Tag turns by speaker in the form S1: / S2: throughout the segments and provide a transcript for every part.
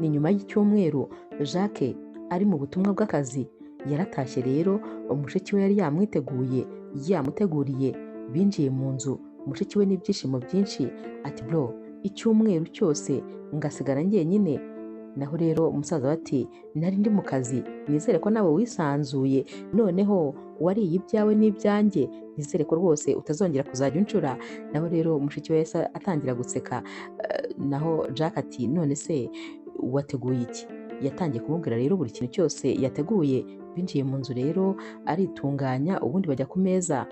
S1: Ni nyuma y'icyumweru Jacques ari mu butumwa bw'akazi, yaratashye rero mushiki we yari yamuteguriye, binjiye mu nzu, mushiki we n'ibyishimo byinshi ati bro, icyumweru cyose ngasigara njyenyine. Naho rero umusaza we ati nari ndi mu kazi, nizere ko nawe wisanzuye, noneho wariye ibyawe n'ibyanjye, nizere ko rwose utazongera kuzajya uncura. Naho rero mushiki we yahise atangira guseka, naho Jack ati none se wateguye iki? Yatangiye kumubwira rero buri kintu cyose yateguye. Binjiye mu nzu rero aritunganya, ubundi bajya ku meza.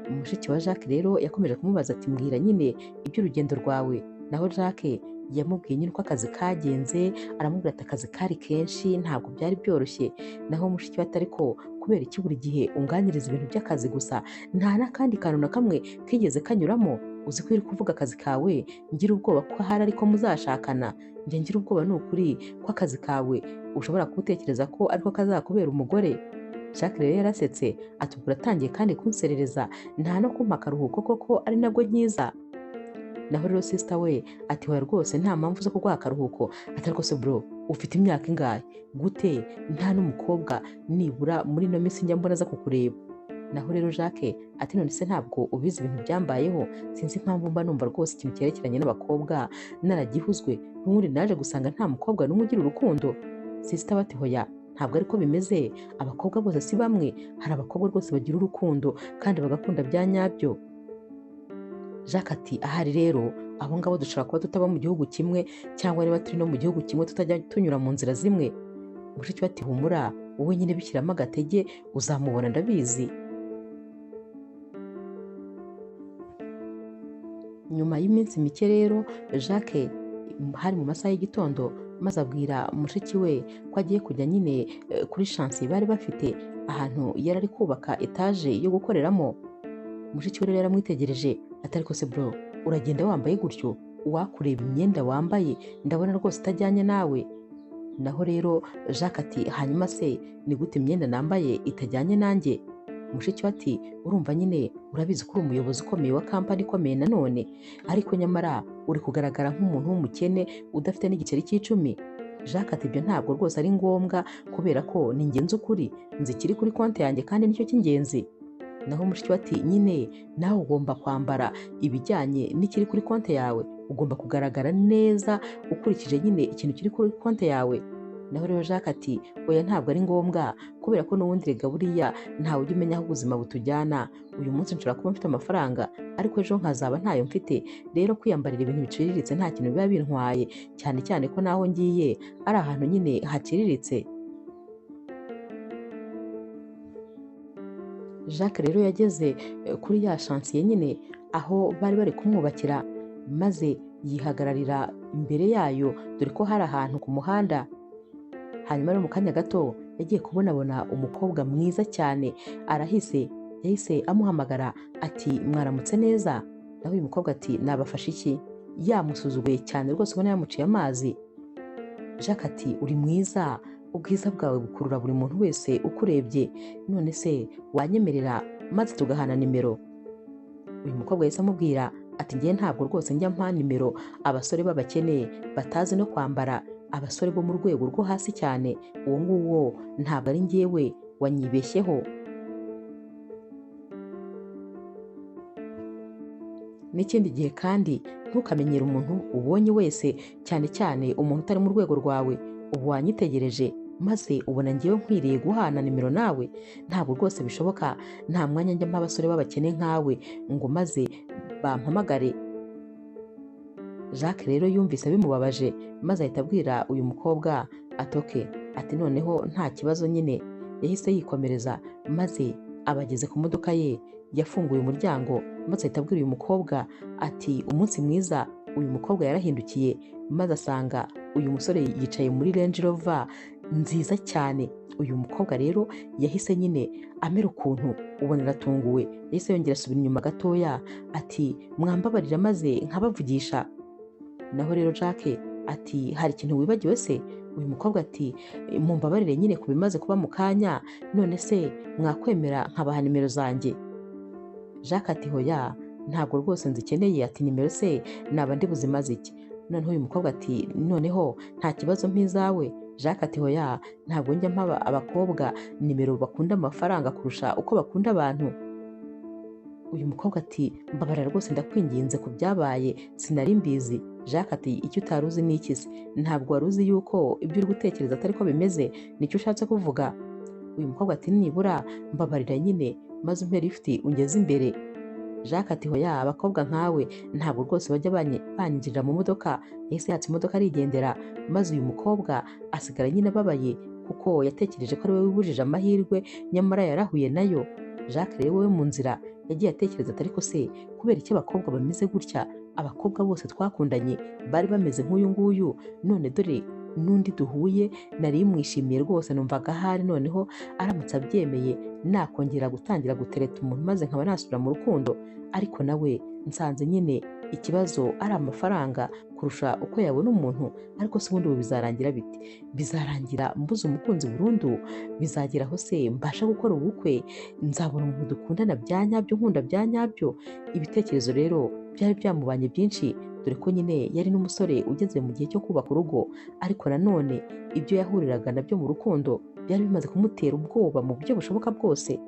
S1: Mushiki wa Jack rero yakomeje kumubaza ati mbwira nyine iby'urugendo rwawe. Naho Jack yamubwiye nyine uko akazi kagenze, aramubwira ati akazi kari kenshi, ntabwo byari byoroshye. Naho mushiki we ati ariko kubera iki buri gihe unganiriza ibintu by'akazi gusa, nta n'akandi kantu na kamwe kigeze kanyuramo? Uzi ko uri kuvuga akazi kawe ngira ubwoba ko ahari ariko muzashakana. Njye ngira ubwoba ni ukuri ko akazi kawe ushobora kutekereza ko ariko kazakubera umugore. Jack rero yarasetse ati ubwo uratangiye kandi kunserereza, nta no kumpa akaruhuko koko ari nabwo nkiza? Naho rero sister we ati hoya rwose nta mpamvu zo kuguha akaruhuko. Ati ariko se bro, ufite imyaka ingahe? Gute nta n'umukobwa nibura muri ino minsi njya mbona aza kukureba? Naho rero Jacques ati none se ntabwo ubizi ibintu byambayeho? Sinzi impamvu mba numva rwose ikintu cyerekeranye n'abakobwa naragihuzwe, n'ubundi naje gusanga nta mukobwa n'umwe ugira urukundo. Sister we ati hoya ntabwo ariko bimeze, abakobwa bose si bamwe, hari abakobwa rwose bagira urukundo kandi bagakunda bya nyabyo. Jacques ati ahari rero abo ngabo dushobora kuba tutaba mu gihugu kimwe, cyangwa niba turi no mu gihugu kimwe tutajya tunyura mu nzira zimwe. Mushiki we ati humura, wowe nyine bishyiramo agatege uzamubona ndabizi. Nyuma y'iminsi mike rero Jacques hari mu masaha y'igitondo, maze abwira mushiki we ko agiye kujya nyine kuri chantier bari bafite ahantu yari ari kubaka etaje yo gukoreramo. Mushiki we rero yaramwitegereje ati ariko se bro, uragenda wambaye gutyo, wakureba imyenda wambaye ndabona rwose itajyanye nawe. Naho rero Jacques ati hanyuma se ni gute imyenda nambaye itajyanye nanjye? Mushiki we ati urumva nyine urabizi ko uri umuyobozi ukomeye wa kampani ikomeye nanone, ariko nyamara uri kugaragara nk'umuntu w'umukene udafite n'igiceri cy'icumi. Jacques ati ibyo ntabwo rwose ari ngombwa, kubera ko ni ingenzi ukuri, nzi ikiri kuri konti yanjye kandi nicyo cy'ingenzi. Naho mushiki we ati nyine nawe ugomba kwambara ibijyanye n'ikiri kuri konti yawe, ugomba kugaragara neza ukurikije nyine ikintu kiri kuri konti yawe. Naho rero Jacques ati oya ntabwo ari ngombwa, kubera ko n'ubundi rega buriya ntawe ujya umenya aho ubuzima butujyana. Uyu munsi nshobora kuba mfite amafaranga ariko ejo nkazaba ntayo mfite, rero kwiyambarira ibintu biciriritse nta kintu biba bintwaye, cyane cyane ko naho ngiye ari ahantu nyine haciriritse. Jacques rero yageze kuri ya chantier nyine aho bari bari kumwubakira, maze yihagararira imbere yayo, dore ko hari ahantu ku muhanda. Hanyuma rero mu kanya gato yagiye kubonabona umukobwa mwiza cyane, yahise amuhamagara ati mwaramutse neza. Naho uyu mukobwa ati nabafashe iki? Yamusuzuguye cyane rwose, ubona yamuciye amazi. Jacques ati uri mwiza, ubwiza bwawe bukurura buri muntu wese ukurebye, none se wanyemerera maze tugahana nimero? Uyu mukobwa yahise amubwira ati ngiye ntabwo rwose njya mpa nimero abasore b'abakene batazi no kwambara, abasore bo mu rwego rwo hasi cyane, uwo nguwo ntabwo ari njyewe, wanyibeshyeho. N'ikindi gihe kandi ntukamenyere umuntu ubonye wese, cyane cyane umuntu utari mu rwego rwawe. Ubu wanyitegereje maze ubona ngewe nkwiriye guhana nimero nawe? Ntabwo rwose bishoboka, nta mwanya njya mpa abasore b'abakene nkawe ngo maze bampamagare. Jacques rero yumvise bimubabaje, maze ahita abwira uyu mukobwa ati oke, ati noneho nta kibazo nyine. Yahise yikomereza maze abageze ku modoka ye, yafunguye umuryango maze ahita abwira uyu mukobwa ati umunsi mwiza. Uyu mukobwa yarahindukiye maze asanga uyu musore yicaye muri Range Rover nziza cyane. Uyu mukobwa rero yahise nyine amera ukuntu ubona aratunguwe, yahise yongera asubira inyuma gatoya ati mwambabarira maze nkabavugisha. Naho rero Jacques ati hari ikintu wibagiwe se? Uyu mukobwa ati mumbabarire nyine ku bimaze kuba mu kanya, none se mwakwemera nkabaha nimero zanjye? Jacques ati hoya ntabwo rwose nzikeneye. Ati nimero se naba ndi buzimaze iki? noneho uyu mukobwa ati noneho nta kibazo nk'izawe. Jacques ati hoya, ntabwo njya mpa abakobwa nimero bakunda amafaranga kurusha uko bakunda abantu. Uyu mukobwa ati mbabarira rwose ndakwinginze ku byabaye sinari mbizi. Jacques ati icyo utari uzi ni iki se? Ntabwo wari uzi yuko ibyo uri gutekereza atari ko bimeze? Nicyo ushatse kuvuga? Uyu mukobwa ati nibura mbabarira nyine maze umpe lift ungeze imbere. Jacques ati hoya, abakobwa nkawe ntabwo rwose bajya banyinjirira mu modoka. Yahise yatsa imodoka arigendera, maze uyu mukobwa asigara nyine ababaye kuko yatekereje ko ari we wibujije amahirwe nyamara yarahuye nayo. Jacques rero we mu nzira yagiye atekereza ati ariko se kubera iki abakobwa bameze gutya? Abakobwa bose twakundanye bari bameze nk'uyu nguyu, none dore n'undi duhuye nari mwishimiye rwose, numvaga ahari noneho aramutse abyemeye nakongera gutangira gutereta umuntu maze nkaba nasubira mu rukundo. Ariko nawe nsanze nyine ikibazo ari amafaranga kurusha uko yabona umuntu. Ariko se ubundi ubu bizarangira bite? Bizarangira mbuze umukunzi burundu? Bizageraho se mbasha gukora ubukwe? Nzabona umuntu dukundana bya nyabyo, nkunda bya nyabyo? Ibitekerezo rero byari byamubanye byinshi, dore ko nyine yari n'umusore ugeze mu gihe cyo kubaka urugo. Ariko nanone ibyo yahuriraga nabyo mu rukundo byari bimaze kumutera ubwoba mu buryo bushoboka bwose.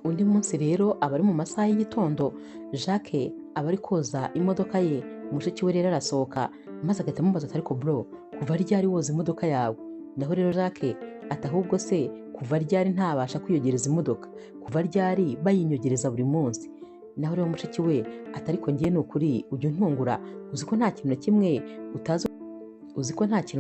S1: Undi munsi rero aba ari mu masaha y'igitondo, Jacques aba ari koza imodoka ye. Mushiki we rero arasohoka maze agahita amubaza ati ariko bro, kuva ryari woza imodoka yawe? Naho rero Jacques ati ahubwo se kuva ryari ntabasha kwiyogereza imodoka? Kuva ryari bayinyogereza buri munsi? Naho rero mushiki we ati ariko ngiye ni ukuri ujya untungura, uzi ko nta kintu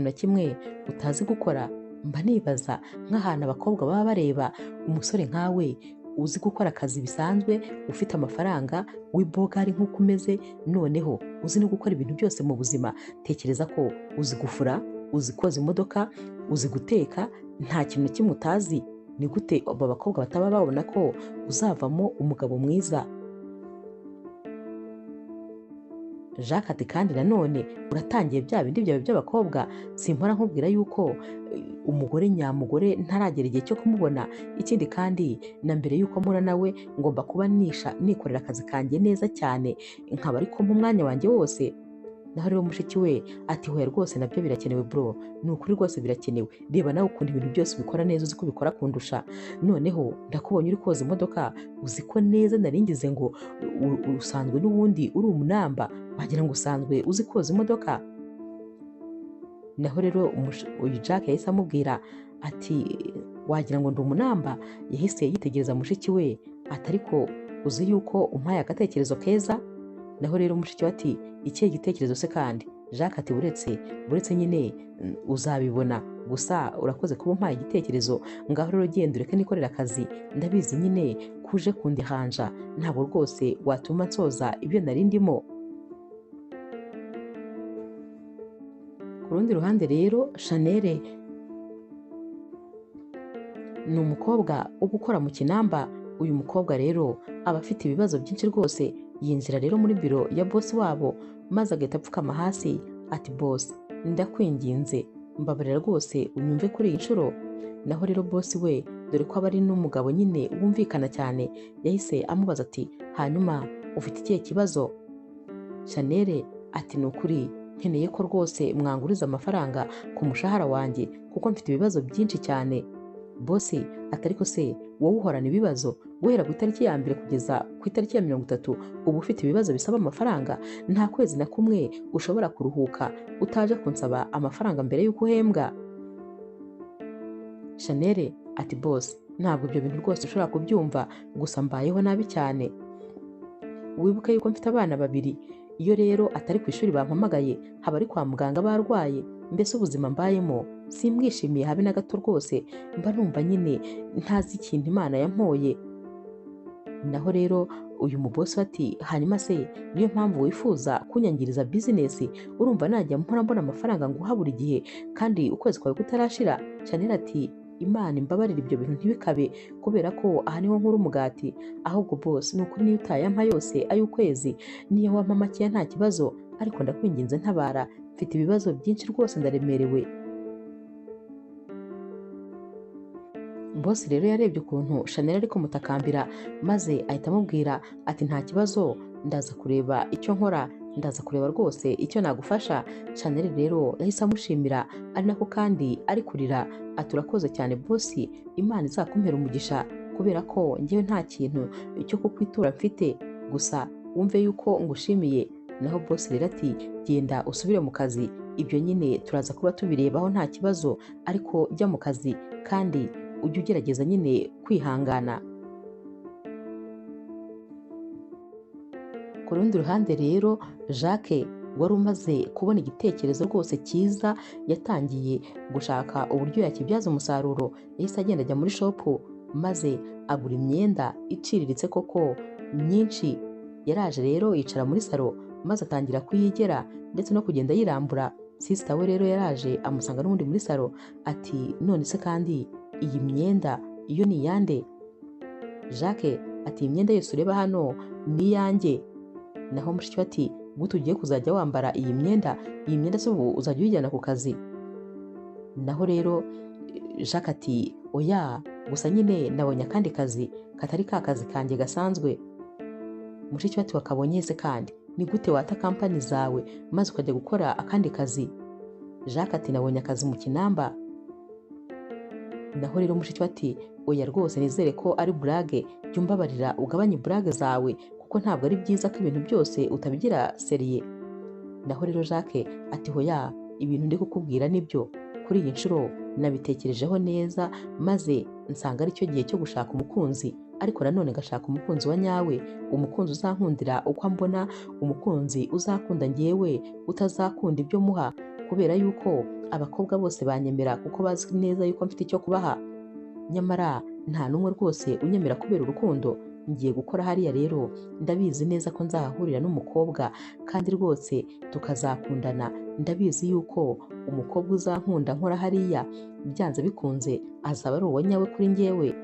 S1: na kimwe utazi gukora? Mba nibaza nk'ahantu abakobwa baba bareba umusore nkawe uzi gukora akazi bisanzwe, ufite amafaranga, w'ibogari nk'uko umeze, noneho uzi no gukora ibintu byose mu buzima. Tekereza ko uzi gufura, uzi koza imodoka, uzi guteka, nta kintu na kimwe utazi. Ni gute aba bakobwa bataba babona ko uzavamo umugabo mwiza? Jacques ati kandi nanone uratangiye bya bindi byawe by'abakobwa. Simpora nkubwira yuko umugore nyamugore ntaragera igihe cyo kumubona. Ikindi kandi na mbere yuko mpura nawe ngomba kuba nikorera akazi kanjye neza cyane, nkaba ariko mu mwanya wanjye wose. Naho rero mushiki we ati hoya rwose nabyo birakenewe bro, ni ukuri rwose birakenewe. Reba nawe ukunda ibintu byose ubikora neza, uzi ko ubikora kundusha. Noneho ndakubonye uri koza imodoka, uzi ko neza naringize ngo usanzwe n'ubundi uri umunamba, wagira ngo usanzwe uzi koza imodoka. Naho rero uyu Jacques yahise amubwira ati wagira ngo ndi umunamba? Yahise yitegereza mushiki we ati ariko uzi yuko umpaye agatekerezo keza? Naho rero mushiki we ati ikihe gitekerezo se kandi? Jacques ati buretse nyine uzabibona, gusa urakoze kuba umpaye igitekerezo. Ngaho rero genda ureke nikorera akazi, ndabizi nyine kuje kundihanja, ntabwo rwose watuma nsoza ibyo nari ndimo. Ku rundi ruhande rero Chanel ni umukobwa wo gukora mu kinamba. Uyu mukobwa rero aba afite ibibazo byinshi rwose. Yinjira rero muri biro ya boss wabo maze agahita apfukama hasi ati boss, ndakwinginze mbabarira rwose unyumve kuri iyi nshuro. Naho rero boss we dore ko aba ari n'umugabo nyine wumvikana cyane, yahise amubaza ati hanyuma ufite ikihe kibazo? Chanel ati ni ukuri nkeneye ko rwose mwanguriza amafaranga ku mushahara wanjye kuko mfite ibibazo byinshi cyane. Boss ati ariko se wowe uhorana ibibazo guhera ku itariki ya mbere kugeza ku itariki ya 30 uba ufite ibibazo bisaba amafaranga? Nta kwezi na kumwe ushobora kuruhuka utaje kunsaba amafaranga mbere y'uko uhembwa? Chanel ati boss, ntabwo ibyo bintu rwose ushobora kubyumva, gusa mbayeho nabi cyane. Wibuke yuko mfite abana 2, iyo rero atari ku ishuri bampamagaye haba ari kwa muganga barwaye. Mbese ubuzima mbayemo simwishimiye habe na gato rwose, mba numva nyine ntazi ikintu Imana yampoye. Naho rero uyu mubosi ati hanyuma se niyo mpamvu wifuza kunyangiriza business? Urumva najya mpora mbona amafaranga nguha buri gihe kandi ukwezi kwawe kutarashira? Chanel ati Imana imbabarira ibyo bintu ntibikabe, kubera ko aha niho nkuru umugati. Ahubwo boss ni ukuri niyo utayampa yose ay'ukwezi, niyo wampa makeya nta kibazo, ariko ndakwinginze ntabara, mfite ibibazo byinshi rwose ndaremerewe. Boss rero yarebye ukuntu Chanel ari kumutakambira maze ahita amubwira ati nta kibazo, ndaza kureba icyo nkora, ndaza kureba rwose icyo nagufasha. Chanel rero yahise amushimira, ari nako kandi ari kurira ati urakoze cyane bosi, Imana izakumpera umugisha kubera ko njyewe nta kintu cyo kukwitura mfite, gusa wumve yuko ngushimiye. Naho bosi rero ati genda usubire mu kazi, ibyo nyine turaza kuba tubirebaho nta kibazo, ariko jya mu kazi kandi ujye ugerageza nyine kwihangana. Ku rundi ruhande rero Jacques wari umaze kubona igitekerezo rwose cyiza, yatangiye gushaka uburyo yakibyaza umusaruro. Yahise agenda ajya muri shopu maze agura imyenda iciriritse koko myinshi. Yaraje rero yicara muri salo maze atangira kuyigera ndetse no kugenda yirambura. Sisita we rero yaraje amusanga n'ubundi muri salo ati none se kandi iyi myenda iyo ni iyande? Jacques ati iyi myenda yose ureba hano ni iyanjye. Naho mushiki we ati gute ugiye kuzajya wambara iyi myenda? Iyi myenda se ubu uzajya uyijyana ku kazi? Naho rero Jacques ati oya, gusa nyine nabonye akandi kazi katari ka kazi kanjye gasanzwe. Mushiki we ati wakabonye se kandi? Ni gute wata kampani zawe maze ukajya gukora akandi kazi? Jacques ati nabonye akazi mu Kinamba. Naho rero mushiki we ati oya rwose nizere ko ari burage, jya umbabarira ugabanye burage zawe kuko ntabwo ari byiza ko ibintu byose utabigira seriye. Naho rero Jacques ati hoya, ibintu ndi kukubwira nibyo, kuri iyi nshuro nabitekerejeho neza maze nsanga ari cyo gihe cyo gushaka umukunzi, ariko nanone ngashaka umukunzi wa nyawe, umukunzi uzankundira uko ambona, umukunzi uzakunda njyewe utazakunda ibyo muha, kubera yuko abakobwa bose banyemera kuko bazi neza yuko mfite icyo kubaha, nyamara nta n'umwe rwose unyemera kubera urukundo. Ngiye gukora hariya rero ndabizi neza ko nzahahurira n'umukobwa kandi rwose tukazakundana. Ndabizi yuko umukobwa uzankunda nkora hariya byanze bikunze azaba ari uwa nyawe kuri njyewe.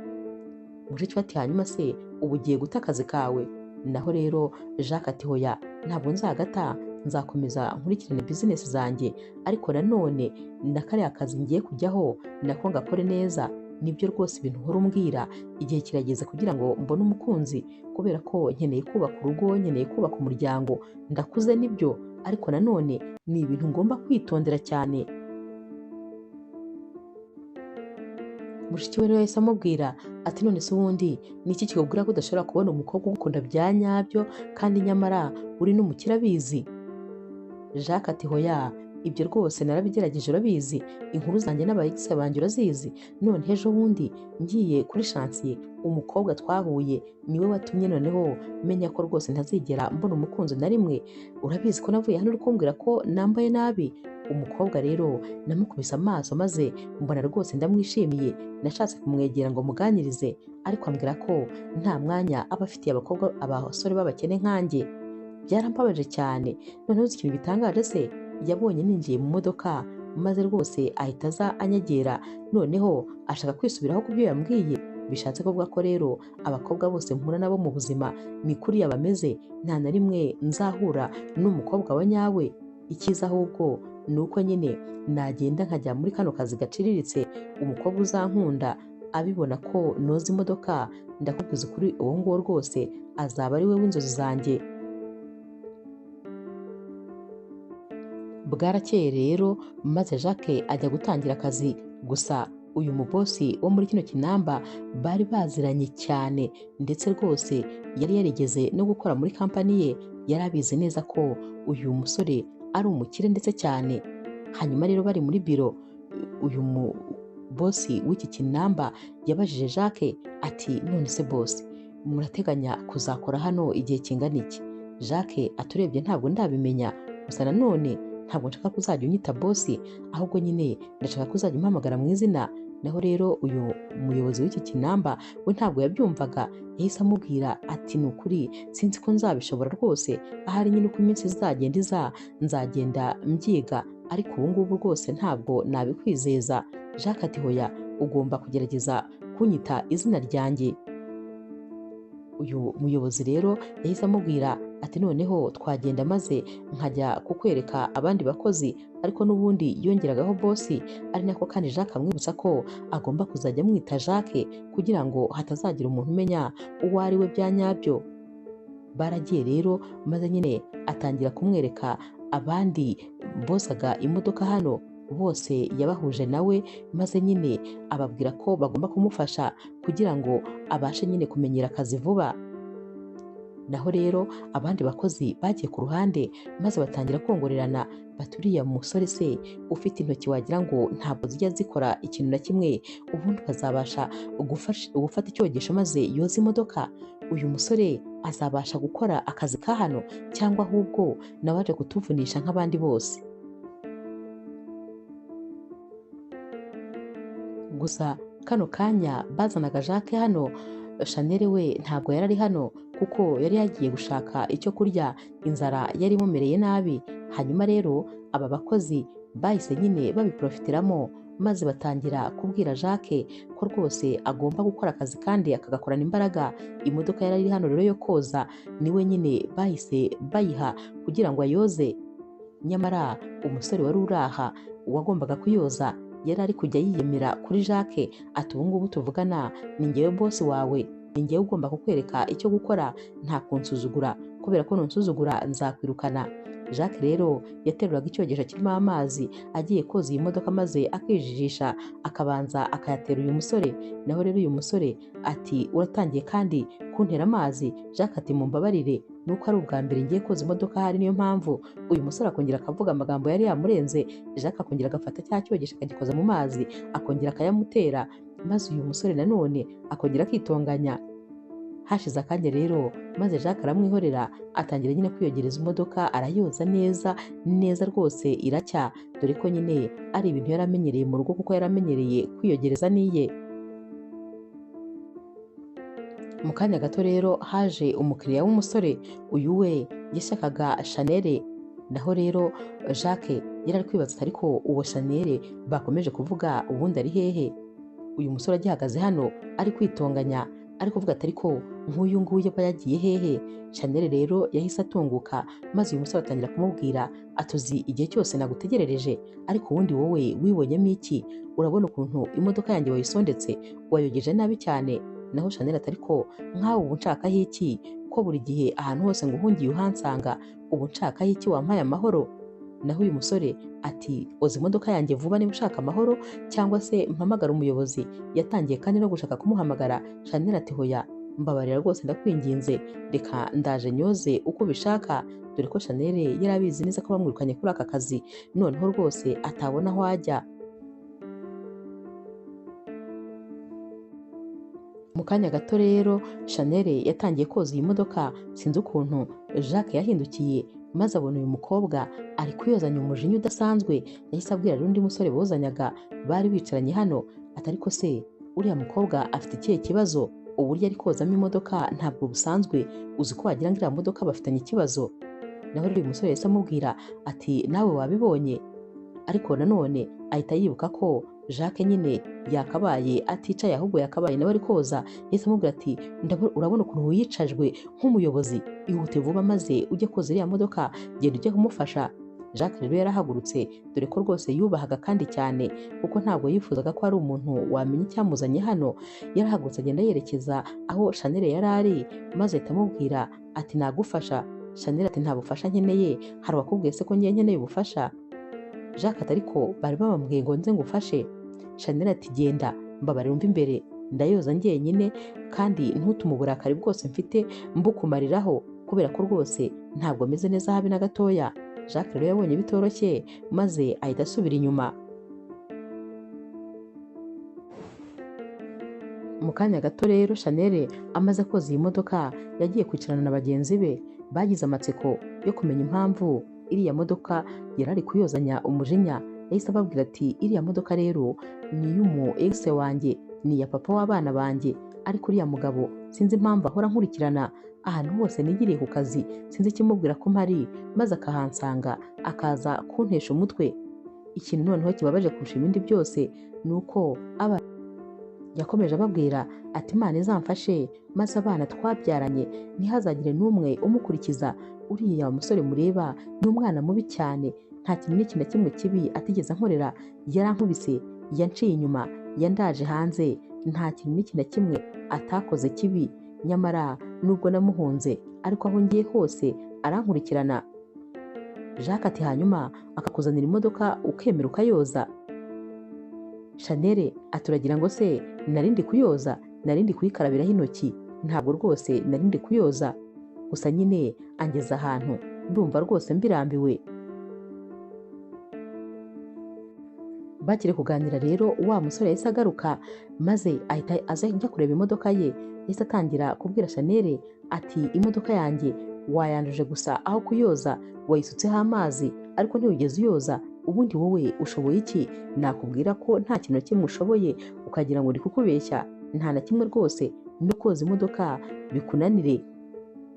S1: Mushiki we ati hanyuma se ubu ugiye guta akazi kawe? Naho rero Jacques ati hoya, ntabwo nzagata, nzakomeza nkurikirane bizinesi zanjye, ariko nanone na kariya kazi ngiye kujyaho nako ngakore neza. Nibyo rwose ibintu uhora umbwira, igihe kirageze kugira ngo mbone umukunzi, kubera ko nkeneye kubaka urugo, nkeneye kubaka umuryango, ndakuze nibyo, ariko nanone ni ibintu ngomba kwitondera cyane. Mushiki we rero yahise amubwira ati none se ubundi ni iki kikubwira ko udashobora kubona umukobwa ugukunda bya nyabyo kandi nyamara uri n'umukire abizi? Jacques ati hoya, ibyo rwose narabigerageje urabizi, inkuru zanjye n'abayigisi banjye urazizi. None ejo bundi ngiye kuri shansiye umukobwa twahuye niwe watumye noneho menya ko rwose ntazigera mbona umukunzi na rimwe. Urabizi ko navuye hano uri kumbwira ko nambaye nabi. Umukobwa rero namukubise amaso maze mbona rwose ndamwishimiye, nashatse kumwegera ngo muganirize, ariko ambwira ko nta mwanya aba afitiye abasore b'abakene nkanjye. Byarambabaje cyane. Noneho uzi ikintu gitangaje se, yabonye ninjiye mu modoka maze rwose ahita aza anyegera, noneho ashaka kwisubiraho ku byo yambwiye. Bishatse kuvuga ko rero abakobwa bose mpura nabo mu buzima ni kuriya bameze, nta na rimwe nzahura n'umukobwa wa nyawe. Icyiza ahubwo ni uko nyine nagenda nkajya muri kano kazi gaciriritse, umukobwa uzankunda abibona ko noza imodoka, ndakubwiza ukuri uwo nguwo rwose azaba ari we w'inzozi zanjye. Bwarakeye rero maze Jacques ajya gutangira akazi, gusa uyu mubosi wo muri kino Kinamba bari baziranye cyane ndetse rwose yari yarigeze no gukora muri kampani ye, yari abizi neza ko uyu musore ari umukire ndetse cyane. Hanyuma rero bari muri biro, uyu mubosi w'iki Kinamba yabajije Jacques ati none se bosi, murateganya kuzakora hano igihe kingana iki? Jacques aturebye ntabwo ndabimenya, gusa nanone ntabwo nshaka kuzajya unyita bosi, ahubwo nyine ndashaka kuzajya umpamagara mu izina. Naho rero uyu muyobozi w'iki Kinamba we ntabwo yabyumvaga, yahise amubwira ati ni ukuri sinzi ko nzabishobora rwose, ahari nyine uko iminsi izagenda nzagenda mbyiga, ariko ubu ngubu rwose ntabwo nabikwizeza. Jacques ati hoya, ugomba kugerageza kunyita izina ryanjye. Uyu muyobozi rero yahise amubwira ati noneho twagenda maze nkajya kukwereka abandi bakozi, ariko n'ubundi yongeragaho bosi, ari nako kandi Jacques amwibutsa ko agomba kuzajya amwita Jacques kugira ngo hatazagira umuntu umenya uwo ari we bya nyabyo. baragiye rero maze nyine atangira kumwereka abandi bozaga imodoka hano, bose yabahuje nawe maze nyine ababwira ko bagomba kumufasha kugira ngo abashe nyine kumenyera akazi vuba. Naho rero abandi bakozi bagiye ku ruhande maze batangira kongorerana bati uriya musore se ufite intoki wagira ngo ntabwo zijya zikora ikintu na kimwe, ubundi ukazabasha gufata icyogesho maze yoza imodoka, uyu musore azabasha gukora akazi ka hano cyangwa ahubwo nawe aje kutuvunisha nk'abandi bose. Gusa kano kanya bazanaga Jacques hano, Chanel we ntabwo yari ari hano kuko yari yagiye gushaka icyo kurya, inzara yari imumereye nabi. Hanyuma rero aba bakozi bahise nyine babiprofitiramo maze batangira kubwira Jacques ko rwose agomba gukora akazi kandi akagakorana imbaraga. Imodoka yari iri hano rero yo koza niwe nyine bahise bayiha kugira ngo ayoze, nyamara umusore wari uraha wagombaga kuyoza yari ari kujya yiyemera kuri Jacques ati ubu ngubu tuvugana ni njyewe boss wawe, ni njyewe ugomba kukwereka icyo gukora, nta kunsuzugura, kubera ko nunsuzugura nzakwirukana. Jacques rero yateruraga icyogesho kirimo amazi agiye koza iyi modoka maze akijijisha akabanza akayatera uyu musore. Naho rero uyu musore ati uratangiye kandi kuntera amazi? Jacques ati mumbabarire nuko ari ubwa mbere ngiye koza imodoka hari niyo mpamvu. Uyu musore akongera akavuga amagambo yari yamurenze, Jacques akongera agafata cya cyogesho akagikoza mu mazi akongera akayamutera, maze uyu musore nanone akongera akitonganya. Hashize akanya rero maze Jacques aramwihorera atangira nyine kwiyogereza imodoka, arayoza neza neza rwose iracya, dore ko nyine ari ibintu yaramenyereye mu rugo kuko yaramenyereye kwiyogereza niye. Mu kanya gato rero haje umukiriya w'umusore, uyu we yashakaga Chanel. Naho rero Jacques yari ari kwibaza ariko uwo Chanel bakomeje kuvuga ubundi ari hehe? Uyu musore agihagaze hano ari kwitonganya ari kuvuga ati ariko nk'uyu nguyu aba yagiye hehe? Chanel rero yahise atunguka maze uyu musore atangira kumubwira atuzi igihe cyose nagutegerereje, ariko ubundi wowe wibonyemo iki? Urabona ukuntu imodoka yanjye wayisondetse, wayogeje nabi cyane. Naho Chanel ati ariko nkawe ubu nshakaho iki ko buri gihe ahantu hose nguhungiye uhansanga, ubu nshakaho iki wampaye amahoro? Naho uyu musore ati oza imodoka yanjye vuba niba ushaka amahoro cyangwa se mpamagara umuyobozi. Yatangiye kandi no gushaka kumuhamagara. Chanel ati hoya mbabarira rwose ndakwinginze, reka ndaje nyoze uko bishaka, dore ko Chanel yari abizi neza ko bamwirukanye kuri aka kazi noneho rwose atabona aho ajya. Mu kanya gato rero Chanel yatangiye koza iyi modoka, sinzi ukuntu Jacques yahindukiye maze abona uyu mukobwa ari kuyozanya umujinya udasanzwe. Yahise abwira undi musore bozanyaga bari bicaranye hano ati ariko se uriya mukobwa afite ikihe kibazo? Uburyo ari kozamo imodoka ntabwo busanzwe, uzi ko wagira ngo iriya modoka bafitanye ikibazo. Naho uyu musore yahise amubwira ati nawe wabibonye? Ariko nanone ahita yibuka ko Jacques nyine yakabaye aticaye ahubwo yakabaye nawe ari koza. Yahise amubwira ati urabona ukuntu wiyicajwe nk'umuyobozi, ihute vuba maze ujye koza iriya modoka, genda ujye kumufasha. Jacques rero yarahagurutse dore ko rwose yubahaga kandi cyane kuko ntabwo yifuzaga ko ari umuntu wamenya icyamuzanye hano. Yarahagurutse agenda yerekeza aho Chanel yari ari maze ahita amubwira ati nagufasha. Chanel ati nta bufasha nkeneye, hari uwakubwiye se ko ngiye nkeneye ubufasha? Jacques ati ariko bari bamubwiye ngo nze ngufashe. Chanel ati genda mbabarira umva imbere, ndayoza njyenyine kandi ntutume uburakari bwose mfite mbukumariraho kubera ko rwose ntabwo meze neza habe na gatoya. Jacques rero yabonye bitoroshye maze ahita asubira inyuma. Mu kanya gato rero Chanel amaze koza iyi modoka yagiye kwicarana na bagenzi be, bagize amatsiko yo kumenya impamvu iriya modoka yari ari kuyozanya umujinya. Yahise ababwira ati iriya modoka rero ni iy'umu ex wanjye, ni iya papa w'abana banjye, ariko uriya mugabo sinzi impamvu ahora nkurikirana ahantu hose nigiriye ku kazi, sinzi ikimubwira ko mpari maze akahansanga akaza kuntesha umutwe. Ikintu noneho kibabaje kurusha ibindi byose ni uko yakomeje ababwira ati Imana izamfashe maze abana twabyaranye ntihazagire n'umwe umukurikiza. Uriya musore mureba ni umwana mubi cyane, nta kintu n'iki na kimwe kibi atigeze ankorera. Yarankubise, yanciye inyuma, yandaje hanze, nta kintu n'iki na kimwe atakoze kibi. Nyamara nubwo namuhunze ariko aho ngiye hose arankurikirana. Jacques ati hanyuma akakuzanira imodoka ukemera ukayoza? Chanel ati uragira ngo se narindi kuyoza? Narindi kuyikarabiraho intoki? Ntabwo rwose narindi kuyoza, gusa nyine angeza ahantu ndumva rwose mbirambiwe. Bakiri kuganira rero wa musore yahise agaruka maze ahita aza ajya kureba imodoka ye. Yahise atangira kubwira Chanel ati imodoka yanjye wayanduje gusa aho kuyoza wayisutseho amazi ariko ntiwigeze uyoza. Ubundi wowe ushoboye iki? Nakubwira ko nta kintu kimwe ushoboye ukagira ngo uri kukubeshya. Nta na kimwe rwose, no koza imodoka bikunanire.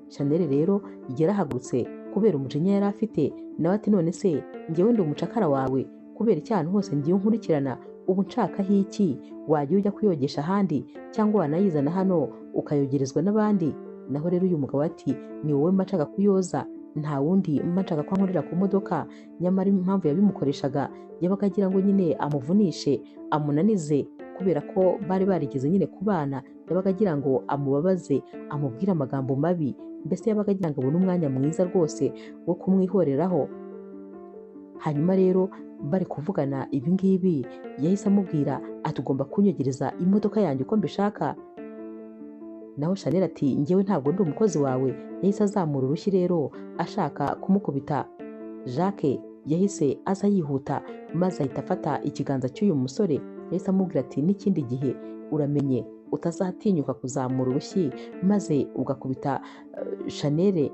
S1: Chanel rero yarahagurutse kubera umujinya yari afite, nawe ati none se njyewe ndi umucakara wawe? Kubera icyahantu hose ngiye nkurikirana ubu nshakaho iki? Wajya ujya kuyogesha ahandi cyangwa wanayizana hano ukayogerezwa n'abandi? Naho rero uyu mugabo ati ni wowe mba kuyoza, nta wundi mba nshaka ko ankorera ku modoka. Nyamara impamvu yabimukoreshaga yabaga agira ngo nyine amuvunishe amunanize, kubera ko bari barigeze nyine kubana. Yabaga agira ngo amubabaze amubwire amagambo mabi, mbese yabaga agira ngo abone umwanya mwiza rwose wo kumwihoreraho. Hanyuma rero bari kuvugana ibi ngibi yahise amubwira ati ugomba kunyogereza imodoka yanjye uko mbishaka. Naho Chanel ati njyewe ntabwo ndi umukozi wawe. Yahise azamura urushyi rero ashaka kumukubita. Jacques yahise aza yihuta maze ahita afata ikiganza cy'uyu musore. Yahise amubwira ati n'ikindi gihe uramenye utazatinyuka kuzamura urushyi maze ugakubita Chanel.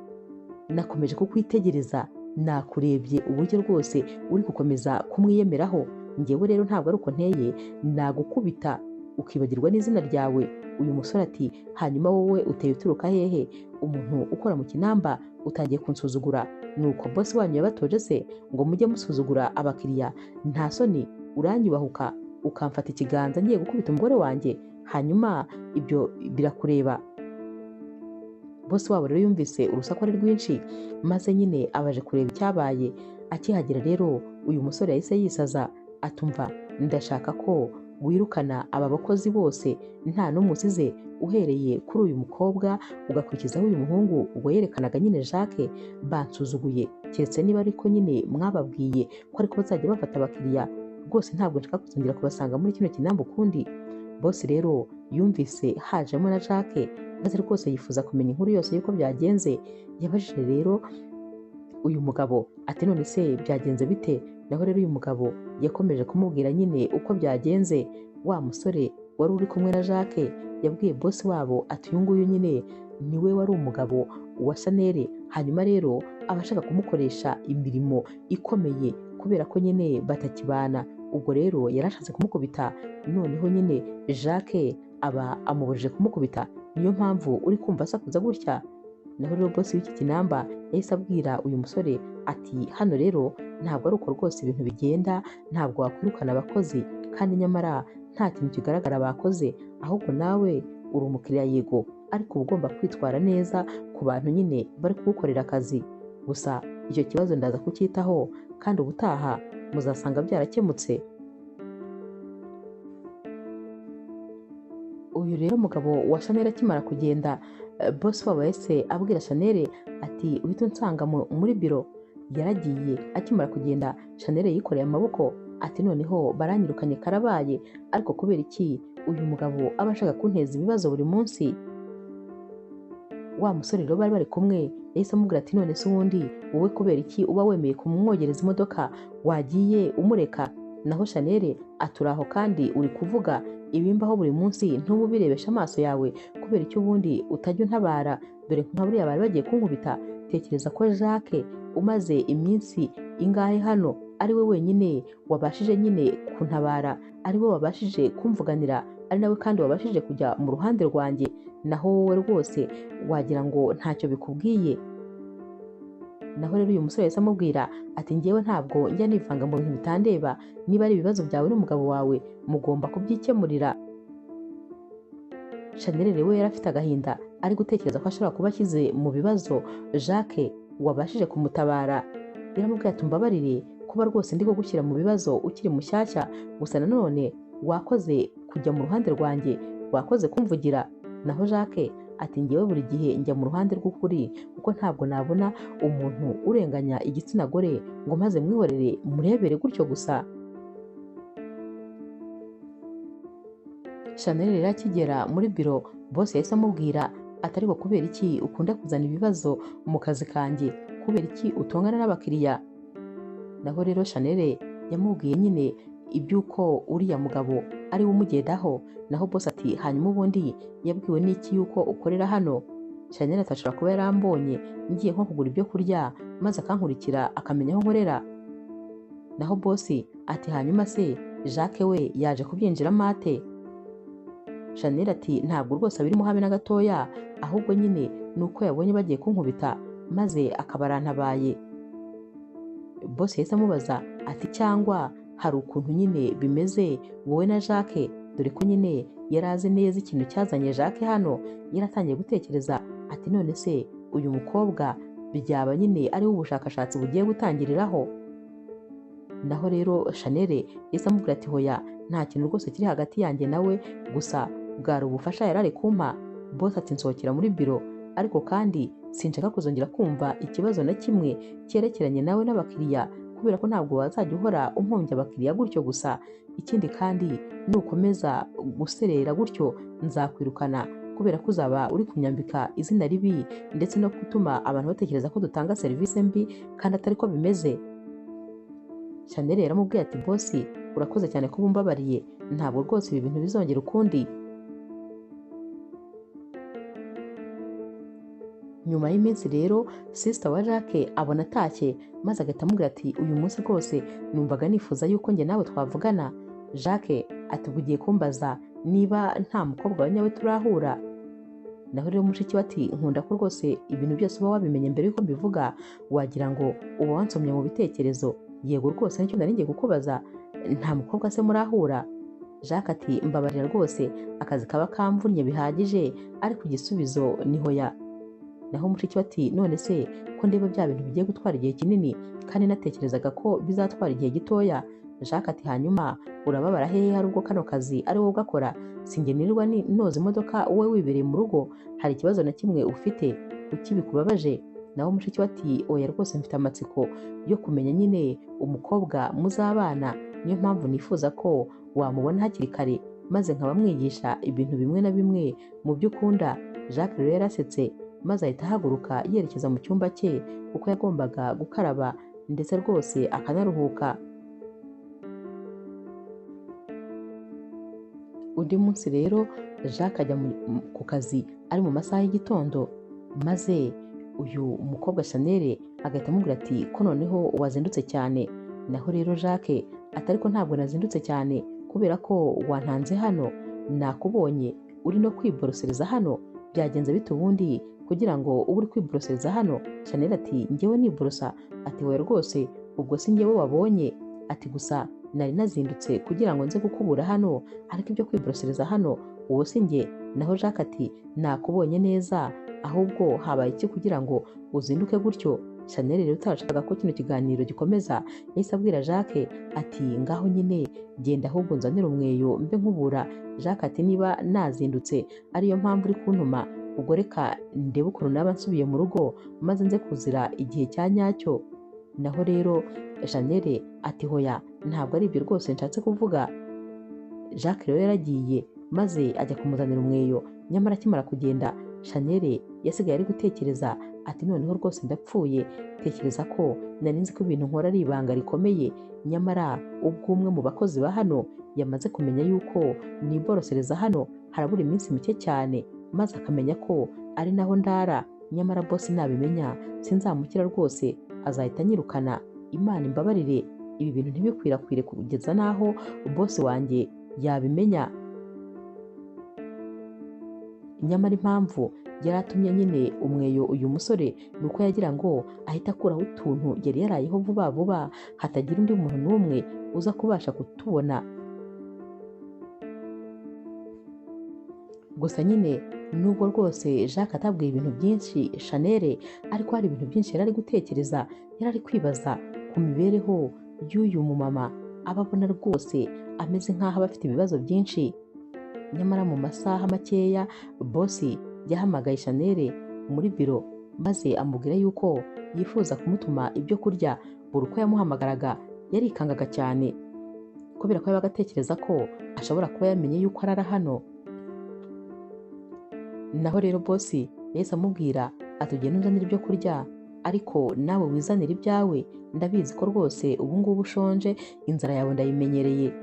S1: Nakomeje kukwitegereza, nakurebye uburyo rwose uri gukomeza kumwiyemeraho. Njyewe rero ntabwo ari uko nteye, nagukubita ukibagirwa n'izina ryawe. Uyu musore ati hanyuma wowe uteye uturuka hehe? Umuntu ukora mu kinamba utangiye kunsuzugura? Nuko boss wanyu yabatoje se ngo mujye musuzugura abakiriya? Nta soni? Uranyubahuka ukamfata ikiganza ngiye gukubita umugore wanjye? Hanyuma ibyo birakureba? Boss wabo rero yumvise urusaku ari rwinshi maze nyine abaje kureba icyabaye. Akihagera rero uyu musore yahise yisaza atumva, ndashaka ko wirukana aba bakozi bose nta n'umwe usize, uhereye kuri uyu mukobwa ugakurikizaho uyu muhungu ubwo yerekanaga nyine Jacques. Bansuzuguye, keretse niba ariko nyine mwababwiye ko ariko bazajya bafata abakiriya. Rwose ntabwo nshaka kuzongera kubasanga muri kino kinamba ukundi. Boss rero yumvise hajemo na Jacques maze rwose yifuza kumenya inkuru yose y'uko byagenze. Yabajije rero uyu mugabo ati none se byagenze bite? Naho rero uyu mugabo yakomeje kumubwira nyine uko byagenze. Wa musore wari uri kumwe na Jacques yabwiye boss wabo ati uyu nguyu nyine niwe wari umugabo wa Chanel. Hanyuma rero abashaka kumukoresha imirimo ikomeye kubera ko nyine batakibana. Ubwo rero yarashatse kumukubita, noneho nyine Jacques aba amubujije kumukubita, niyo mpamvu uri kumva asakuza gutya. Naho rero boss w'iki kinamba yahise abwira uyu musore ati hano rero ntabwo ari uko rwose ibintu bigenda, ntabwo wakwirukana abakozi kandi nyamara nta kintu kigaragara bakoze, ahubwo nawe uri umukiriya yego, ariko uba ugomba kwitwara neza ku bantu nyine bari kugukorera akazi. Gusa icyo kibazo ndaza kucyitaho kandi ubutaha muzasanga byarakemutse. Uyu rero mugabo wa Chanel akimara kugenda, boss wabo yahise abwira Chanel ati uhita unsanga muri biro. Yaragiye. Akimara kugenda Chanel yikoreye amaboko ati noneho baranyirukanye karabaye, ariko kubera iki uyu mugabo aba ashaka kunteza ibibazo buri munsi? Wa musore rero bari kumwe yahise amubwira ati none se ubundi wowe kubera iki uba wemeye kumwogereza imodoka wagiye umureka? Naho Chanel aturaho kandi uri kuvuga ibimbaho buri munsi ntubu birebesha amaso yawe, kubera icyo ubundi utajya untabara? Dore nka buriya bari bagiye kunkubita. Tekereza ko Jacques umaze iminsi ingahe hano ari we wenyine wabashije nyine kuntabara, ari we wabashije kumvuganira, ari nawe kandi wabashije kujya mu ruhande rwanjye. Naho wowe rwose wagira ngo ntacyo bikubwiye. Naho rero uyu musore yahise amubwira ati njyewe ntabwo njya nivanga mu bintu bitandeba, niba ari ibibazo byawe n'umugabo wawe mugomba kubyikemurira. Chanel rero yari afite agahinda, ari gutekereza ko ashobora kuba ashyize mu bibazo Jacques wabashije kumutabara. Yaramubwiye ati mbabarire kuba rwose ndi kugushyira mu bibazo ukiri mushyashya, gusa nanone wakoze kujya mu ruhande rwanjye, wakoze kumvugira. Naho Jacques ati ngewe buri gihe njya mu ruhande rw'ukuri kuko ntabwo nabona umuntu urenganya igitsina gore ngo maze mwihorere murebere gutyo gusa. Chanel rero akigera muri biro boss yahise amubwira ati ariko kubera iki ukunda kuzana ibibazo mu kazi kanjye, kubera iki utongana n'abakiriya? Naho rero Chanel yamubwiye nyine iby'uko uriya mugabo ari we umugendaho, naho boss ati hanyuma ubundi yabwiwe n'iki yuko ukorera hano? Chanel ati ashobora kuba yarambonye ngiye nko kugura ibyo kurya maze akankurikira akamenya aho nkorera. Naho boss ati hanyuma se Jacques we yaje kubyinjiramo ate? Chanel ati ntabwo rwose abirimo habe na gatoya, ahubwo nyine ni uko yabonye bagiye kunkubita maze akaba arantabaye. Boss yahise amubaza ati cyangwa hari ukuntu nyine bimeze wowe na Jacques, dore ko nyine yari azi neza ikintu cyazanye Jacques hano, yaratangiye gutekereza ati none se uyu mukobwa byaba nyine ariho ubushakashatsi bugiye gutangiriraho. Naho rero Chanel yahise amubwira ati hoya nta kintu rwose kiri hagati yanjye nawe, gusa bwari ubufasha yari ari kumpa. Boss ati nsohokera muri biro, ariko kandi sinshaka kuzongera kumva ikibazo na kimwe cyerekeranye nawe n'abakiriya, kubera ko ntabwo wazajya uhora umpombya abakiriya gutyo gusa. Ikindi kandi nukomeza guserera gutyo nzakwirukana, kubera ko uzaba uri kunyambika izina ribi ndetse no gutuma abantu batekereza ko dutanga serivisi mbi kandi atari ko bimeze. Chanel yaramubwiye ati boss urakoze cyane ko umbabariye, ntabwo rwose ibi bintu bizongera ukundi. Nyuma y'iminsi rero sister wa Jacques abona atashye maze agahita amubwira ati uyu munsi rwose numvaga nifuza yuko njye nawe twavugana. Jacques ati ugiye kumbaza niba nta mukobwa wa nyawe turahura? Naho rero mushiki we ati nkunda ko rwose ibintu byose uba wabimenye mbere yuko mbivuga, wagira ngo uba wansomye mu bitekerezo. Yego rwose nicyo nari ngiye kukubaza, nta mukobwa se murahura? Jacques ati mbabarira rwose akazi kaba kamvunnye bihagije, ariko igisubizo ni hoya. Naho mushiki we ati none se ko ndeba bya bintu bigiye gutwara igihe kinini kandi natekerezaga ko bizatwara igihe gitoya? Jacques ati hanyuma urababara hehe hari ubwo kano kazi ari wowe ugakora? Sinjye nirirwa noza imodoka wowe wibereye mu rugo, hari ikibazo na kimwe ufite kuki bikubabaje? Naho mushiki we ati oya rwose mfite amatsiko yo kumenya nyine umukobwa muzabana, niyo mpamvu nifuza ko wamubona hakiri kare maze nkaba mwigisha ibintu bimwe na bimwe mu byo ukunda. Jacques rero yarasetse maze ahita ahaguruka yerekeza mu cyumba cye kuko yagombaga gukaraba ndetse rwose akanaruhuka. Undi munsi rero Jacques ajya ku kazi ari mu masaha y'igitondo, maze uyu mukobwa Chanel agahita amubwira ati ko noneho wazindutse cyane. Naho rero Jacques ati ariko ntabwo nazindutse cyane kubera ko wantanze hano, nakubonye uri no kwiborosereza hano, byagenze bite ubundi kugira ngo ube uri kwiborosereza hano? Chanel ati ngewe niborosa? Ati we rwose ubwo si ngewe wabonye, ati gusa nari nazindutse kugira ngo nze gukubura hano, ariko ibyo kwiborosereza hano uwo si nge. Naho Jacques ati nakubonye neza, ahubwo habaye iki kugira ngo uzinduke gutyo? Chanel rero utarashakaga ko kino kiganiro gikomeza yahise abwira Jacques ati ngaho nyine genda ahubwo nzanire umweyo mbe nkubura. Jacques ati niba nazindutse ariyo mpamvu uri kuntuma, ubwo reka ndebe ukuntu naba nsubiye mu rugo maze nze kuzira igihe cya nyacyo. Naho rero Chanel ati hoya ntabwo ari ibyo rwose nshatse kuvuga. Jacques rero yaragiye maze ajya kumuzanira umweyo, nyamara akimara kugenda Chanel yasigaye ari gutekereza ati noneho rwose ndapfuye, tekereza ko nari nzi ko ibintu nkora ari ibanga rikomeye, nyamara ubwo umwe mu bakozi ba hano yamaze kumenya yuko niborosereza hano harabura iminsi mike cyane maze akamenya ko ari naho ndara, nyamara boss nabimenya sinzamukira rwose, azahita anyirukana. Imana imbabarire ibi bintu ntibikwirakwire kugeza naho boss wanjye yabimenya. Nyamara impamvu yari atumye nyine umweyo uyu musore ni uko yagira ngo ahita akuraho utuntu yari yarayeho vuba vuba, hatagira undi muntu n'umwe uza kubasha kutubona. Gusa nyine nubwo rwose Jacques atabwiye ibintu byinshi Chanel, ariko hari ibintu byinshi yari ari gutekereza, yari ari kwibaza ku mibereho y'uyu mumama aba abona rwose ameze nk'aho aba afite ibibazo byinshi. Nyamara mu masaha makeya boss yahamagaye Chanel muri biro maze amubwira yuko yifuza kumutuma ibyo kurya. Buri uko yamuhamagaraga yarikangaga cyane kubera ko yabaga atekereza ko ashobora kuba yamenye yuko arara hano. Naho rero boss yahise amubwira ati ugende unzanire ibyo kurya ariko nawe wizanire ibyawe, ndabizi ko rwose ubu ngubu ushonje, inzara yawe ndayimenyereye.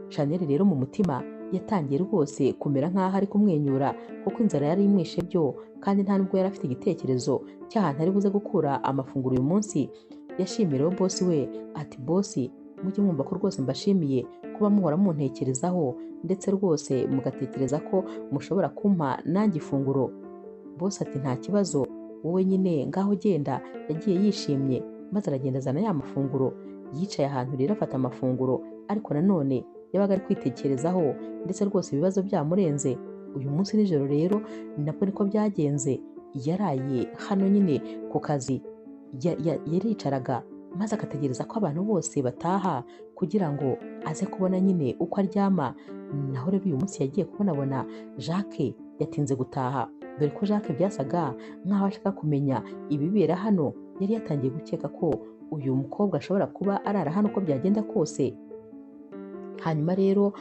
S1: Chanel rero mu mutima yatangiye rwose kumera nk'aho ari kumwenyura kuko inzara yari imwishe byo, kandi nta nubwo yari afite igitekerezo cy'ahantu ari buze gukura amafunguro uyu munsi. Yashimiye rero boss we ati boss, mujye mwumva ko rwose mbashimiye kuba muhora muntekerezaho ndetse rwose mugatekereza ko mushobora kumpa nanjye ifunguro. Boss ati nta kibazo, wowe nyine ngaho genda. Yagiye yishimye maze aragenda azana ya mafunguro. Yicaye ahantu rero afata amafunguro, ariko nanone yabaga ari kwitekerezaho ndetse rwose ibibazo byamurenze. Uyu munsi nijoro rero nabwo niko byagenze. Yaraye hano nyine ku kazi, yaricaraga maze agategereza ko abantu bose bataha kugira ngo aze kubona nyine uko aryama. Naho rero uyu munsi yagiye kubonabona Jacques yatinze gutaha, dore ko Jacques byasaga nk'aho ashaka kumenya ibibera hano. Yari yatangiye gukeka ko uyu mukobwa ashobora kuba arara hano uko byagenda kose. Hanyuma rero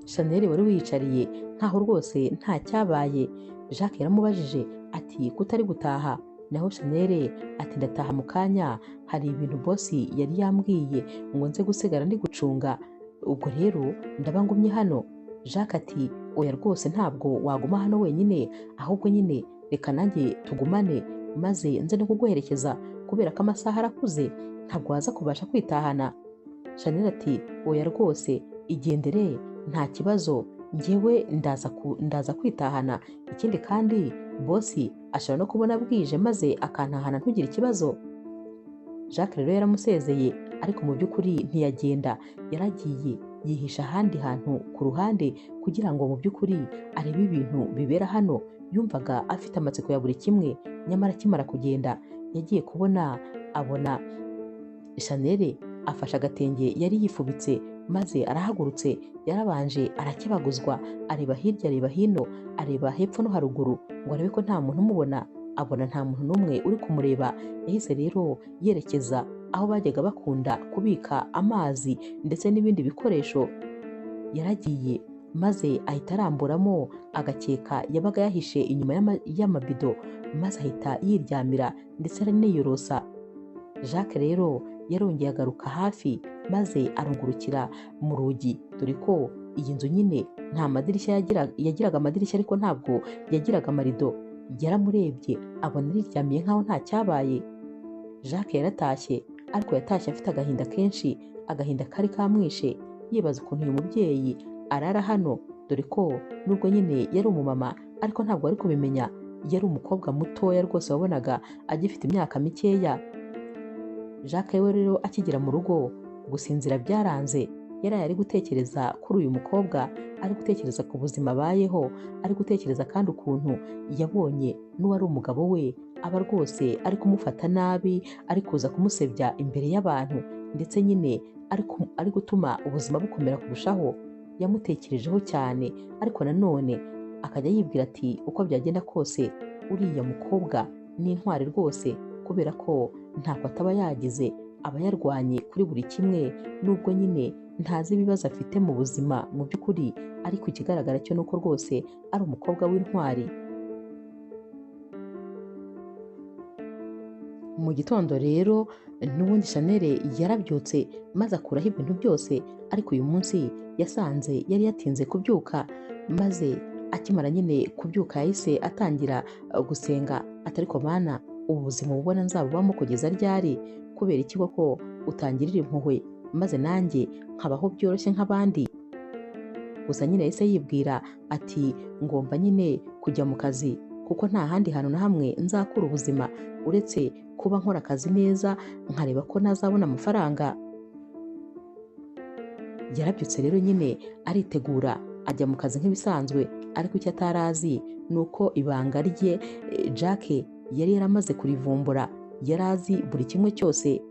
S1: Chanel wari wiyicariye nkaho rwose nta cyabaye. Jacques yaramubajije ati kutari gutaha? Naho Chanel ati ndataha mu kanya, hari ibintu boss yari yambwiye ngo nze gusigara ndi gucunga, ubwo rero ndaba ngumye hano. Jacques ati oya rwose ntabwo waguma hano wenyine, ahubwo nyine reka nanjye tugumane maze nze no kuguherekeza kubera ko amasaha arakuze, ntabwo waza kubasha kwitahana. Chanel ati oya rwose igendere nta kibazo, njyewe ndaza kwitahana. Ikindi kandi boss ashobora no kubona bwije maze akantahana ntugire ikibazo. Jacques rero yaramusezeye, ariko mu by'ukuri ntiyagenda. Yaragiye yihisha ahandi hantu ku ruhande kugira ngo mu by'ukuri arebe ibintu bibera hano. Yumvaga afite amatsiko ya buri kimwe, nyamara akimara kugenda yagiye kubona abona Chanel afashe agatenge yari yifubitse maze arahagurutse. Yarabanje arakebaguzwa, areba hirya areba hino, areba hepfo no haruguru ngo arebe ko nta muntu umubona. Abona nta muntu n'umwe uri kumureba. Yahise rero yerekeza aho bajyaga bakunda kubika amazi ndetse n'ibindi bikoresho. Yaragiye maze ahita aramburamo agakeka yabaga yahishe inyuma y'amabido, maze ahita yiryamira ndetse araniyorosa. Jacques rero yarongeye agaruka hafi maze arungurukira mu rugi, dore ko iyi nzu nyine nta madirishya yagiraga amadirishya ariko ntabwo yagiraga amarido. Yaramurebye abona ariryamiye nkaho nta cyabaye. Jacques yaratashye, ariko yatashye afite agahinda kenshi, agahinda kari kamwishe, yibaza ukuntu uyu mubyeyi arara hano, dore ko nubwo nyine yari umumama ariko ntabwo ari kubimenya. Yari umukobwa mutoya rwose wabonaga agifite imyaka mikeya. Jacques we rero akigera mu rugo gusinzira byaranze. Yaraye ari gutekereza kuri uyu mukobwa, ari gutekereza ku buzima abayeho, ari gutekereza kandi ukuntu yabonye n'uwari umugabo we aba rwose ari kumufata nabi, ari kuza kumusebya imbere y'abantu, ndetse nyine ari gutuma ubuzima bukomera kurushaho. Yamutekerejeho cyane, ariko nanone akajya yibwira ati uko byagenda kose uriya mukobwa ni intwari rwose, kubera ko ntako ataba yagize, aba yarwanye kuri buri kimwe. Nubwo nyine ntazi ibibazo afite mu buzima mu by'ukuri, ariko ikigaragara cyo nuko rwose ari umukobwa w'intwari. Mu gitondo rero n'ubundi Chanel yarabyutse maze akuraho ibintu byose, ariko uyu munsi yasanze yari yatinze kubyuka, maze akimara nyine kubyuka yahise atangira gusenga. Atariko bana, ubu buzima bubona nzabubamo kugeza ryari? Kubera iki koko utangirira impuhwe maze nanjye nkabaho byoroshye nk'abandi? Gusa nyine yahise yibwira ati ngomba nyine kujya mu kazi, kuko nta handi hantu na hamwe nzakura ubuzima uretse kuba nkora akazi neza nkareba ko nazabona amafaranga. Yarabyutse rero nyine aritegura ajya mu kazi nk'ibisanzwe, ariko icyo atarazi ni uko ibanga rye Jacques yari yaramaze kurivumbura. Yari azi buri kimwe cyose.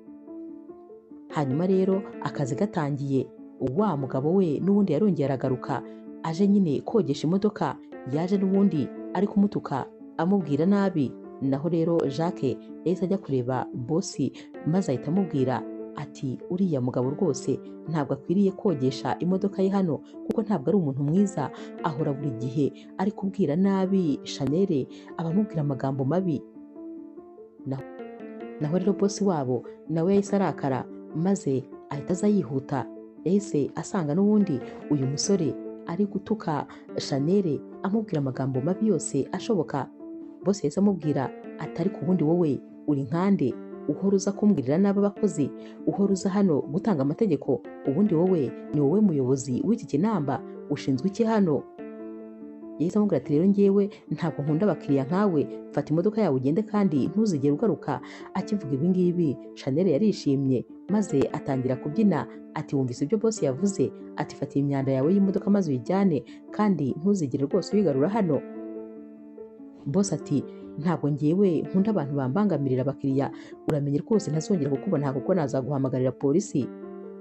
S1: Hanyuma rero akazi gatangiye, wa mugabo we n'ubundi yarongeye aragaruka, aje nyine kogesha imodoka, yaje n'ubundi ari kumutuka amubwira nabi. Naho rero Jacques yahise ajya kureba bosi maze ahita amubwira ati uriya mugabo rwose ntabwo akwiriye kogesha imodoka ye hano kuko ntabwo ari umuntu mwiza, ahora buri gihe ari kubwira nabi Chanel, abamubwira amagambo mabi. Naho rero bosi wabo nawe yahise arakara maze ahita aza yihuta, yahise asanga n'ubundi uyu musore ari gutuka Chanel amubwira amagambo mabi yose ashoboka. Bosi yahise amubwira ati ariko ubundi wowe uri nkande, uhora uza kumbwirira nabi abakozi, uhora uza hano gutanga amategeko, ubundi wowe ni wowe muyobozi w'iki kinamba, ushinzwe iki hano? Yahise amubwira ati rero ngewe ntabwo nkunda abakiriya nkawe, fata imodoka yawe ugende kandi ntuzigere ugaruka. Akivuga ibi ngibi Chanel yarishimye maze atangira kubyina ati wumvise ibyo bosi yavuze, ati fata imyanda yawe y'imodoka maze uyijyane kandi ntuzigere rwose uyigarura hano. Bosi ati ntabwo ngewe nkunda abantu bambangamirira abakiriya, uramenye rwose ntazongera kukubona kuko nazaguhamagarira polisi.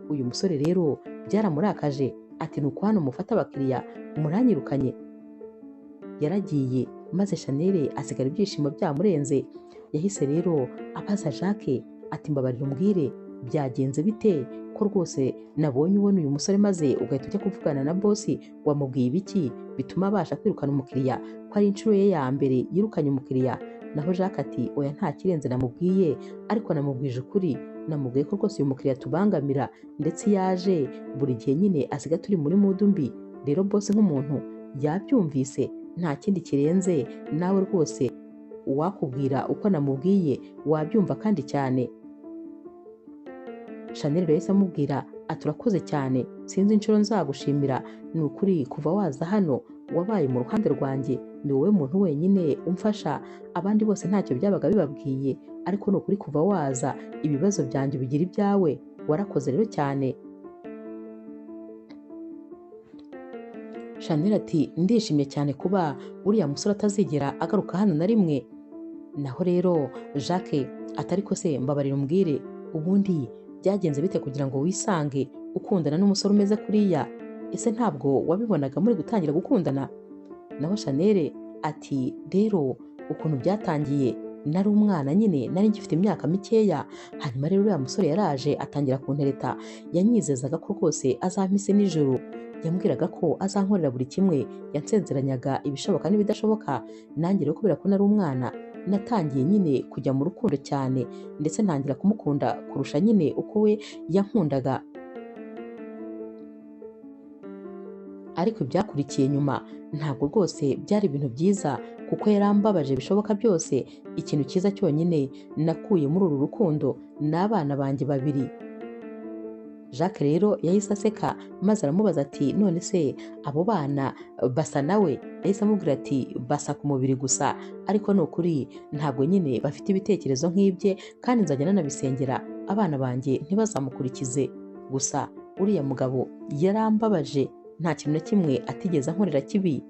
S1: Uyu musore rero byaramurakaje ati nuko hano mufata abakiriya muranyirukanye. Yaragiye maze Chanel asigara ibyishimo byamurenze. Yahise rero abaza Jacques ati mbabarira umbwire byagenze bite ko rwose nabonye ubona uyu musore maze ugahita ujya kuvugana na bosi, wamubwiye ibiki bituma abasha kwirukana umukiriya ko ari inshuro ye ya mbere yirukanye umukiriya? Naho Jacques ati oya nta kirenze namubwiye, ariko namubwije ukuri, namubwiye ko rwose uyu mukiriya tubangamira ndetse yaje buri gihe nyine asiga turi muri mudu mbi. Rero bosi nk'umuntu yabyumvise, nta kindi kirenze, nawe rwose uwakubwira uko namubwiye wabyumva kandi cyane. Chanel yahise amubwira ati urakoze cyane, sinzi inshuro nzagushimira, ni ukuri kuva waza hano wabaye mu ruhande rwanjye, ni wowe muntu wenyine umfasha, abandi bose ntacyo byabaga bibabwiye, ariko ni ukuri kuva waza ibibazo byanjye bigira ibyawe, warakoze rero cyane. Chanel ati ndishimye cyane kuba uriya musore atazigera agaruka hano na rimwe. Naho rero Jacques ati ariko se mbabarira umbwire ubundi byagenze bite kugira ngo wisange ukundana n'umusore umeze kuriya? Ese ntabwo wabibonaga muri gutangira gukundana? Naho Chanel ati rero ukuntu byatangiye, nari umwana nyine, nari ngifite imyaka mikeya, hanyuma rero uriya musore yaraje atangira kuntereta, yanyizezaga ko rwose azampise nijoro, yambwiraga ko azankorera buri kimwe, yansezeranyaga ibishoboka n'ibidashoboka. Nanjye rero kubera ko nari umwana natangiye nyine kujya mu rukundo cyane, ndetse ntangira kumukunda kurusha nyine uko we yankundaga. Ariko ibyakurikiye nyuma ntabwo rwose byari ibintu byiza kuko yarambabaje bishoboka byose. Ikintu cyiza cyonyine nakuye muri uru rukundo ni abana banjye babiri. Jacques rero yahise aseka maze aramubaza ati none se abo bana basa nawe? Yahise amubwira ati basa ku mubiri gusa, ariko ni ukuri ntabwo nyine bafite ibitekerezo nk'ibye, kandi nzajya nanabisengera abana banjye ntibazamukurikize. Gusa uriya mugabo yarambabaje, nta kintu na kimwe atigeze ankorera kibi.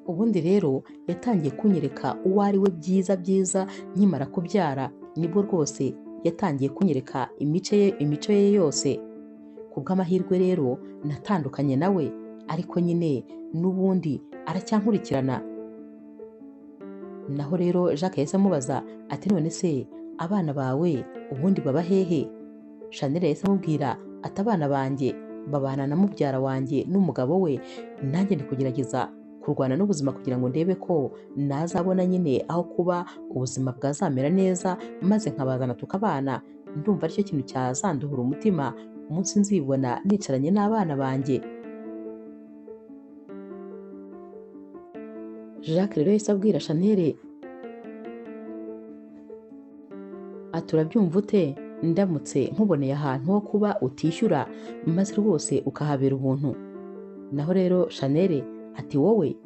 S1: Ubundi rero yatangiye kunyereka uwo ari we byiza nkimara kubyara, nibwo rwose yatangiye kunyereka imico ye yose. Ku bw'amahirwe rero natandukanye nawe, ariko nyine n'ubundi aracyankurikirana. Naho rero Jacques yahise amubaza ati none se abana bawe ubundi baba hehe? Chanel yahise amubwira ati abana banjye babana na mubyara wanjye n'umugabo we, nanjye ndi kugerageza kurwana n'ubuzima kugira ngo ndebe ko nazabona nyine aho kuba ubuzima bwazamera neza, maze nkabazana tukabana. Ndumva aricyo kintu cyazanduhura umutima umunsi nzibona nicaranye n'abana banjye. Jacques rero yahise abwira Chanel ati urabyumva ute ndamutse nkuboneye ahantu ho kuba utishyura maze rwose ukahabera ubuntu? Naho rero Chanel ati wowe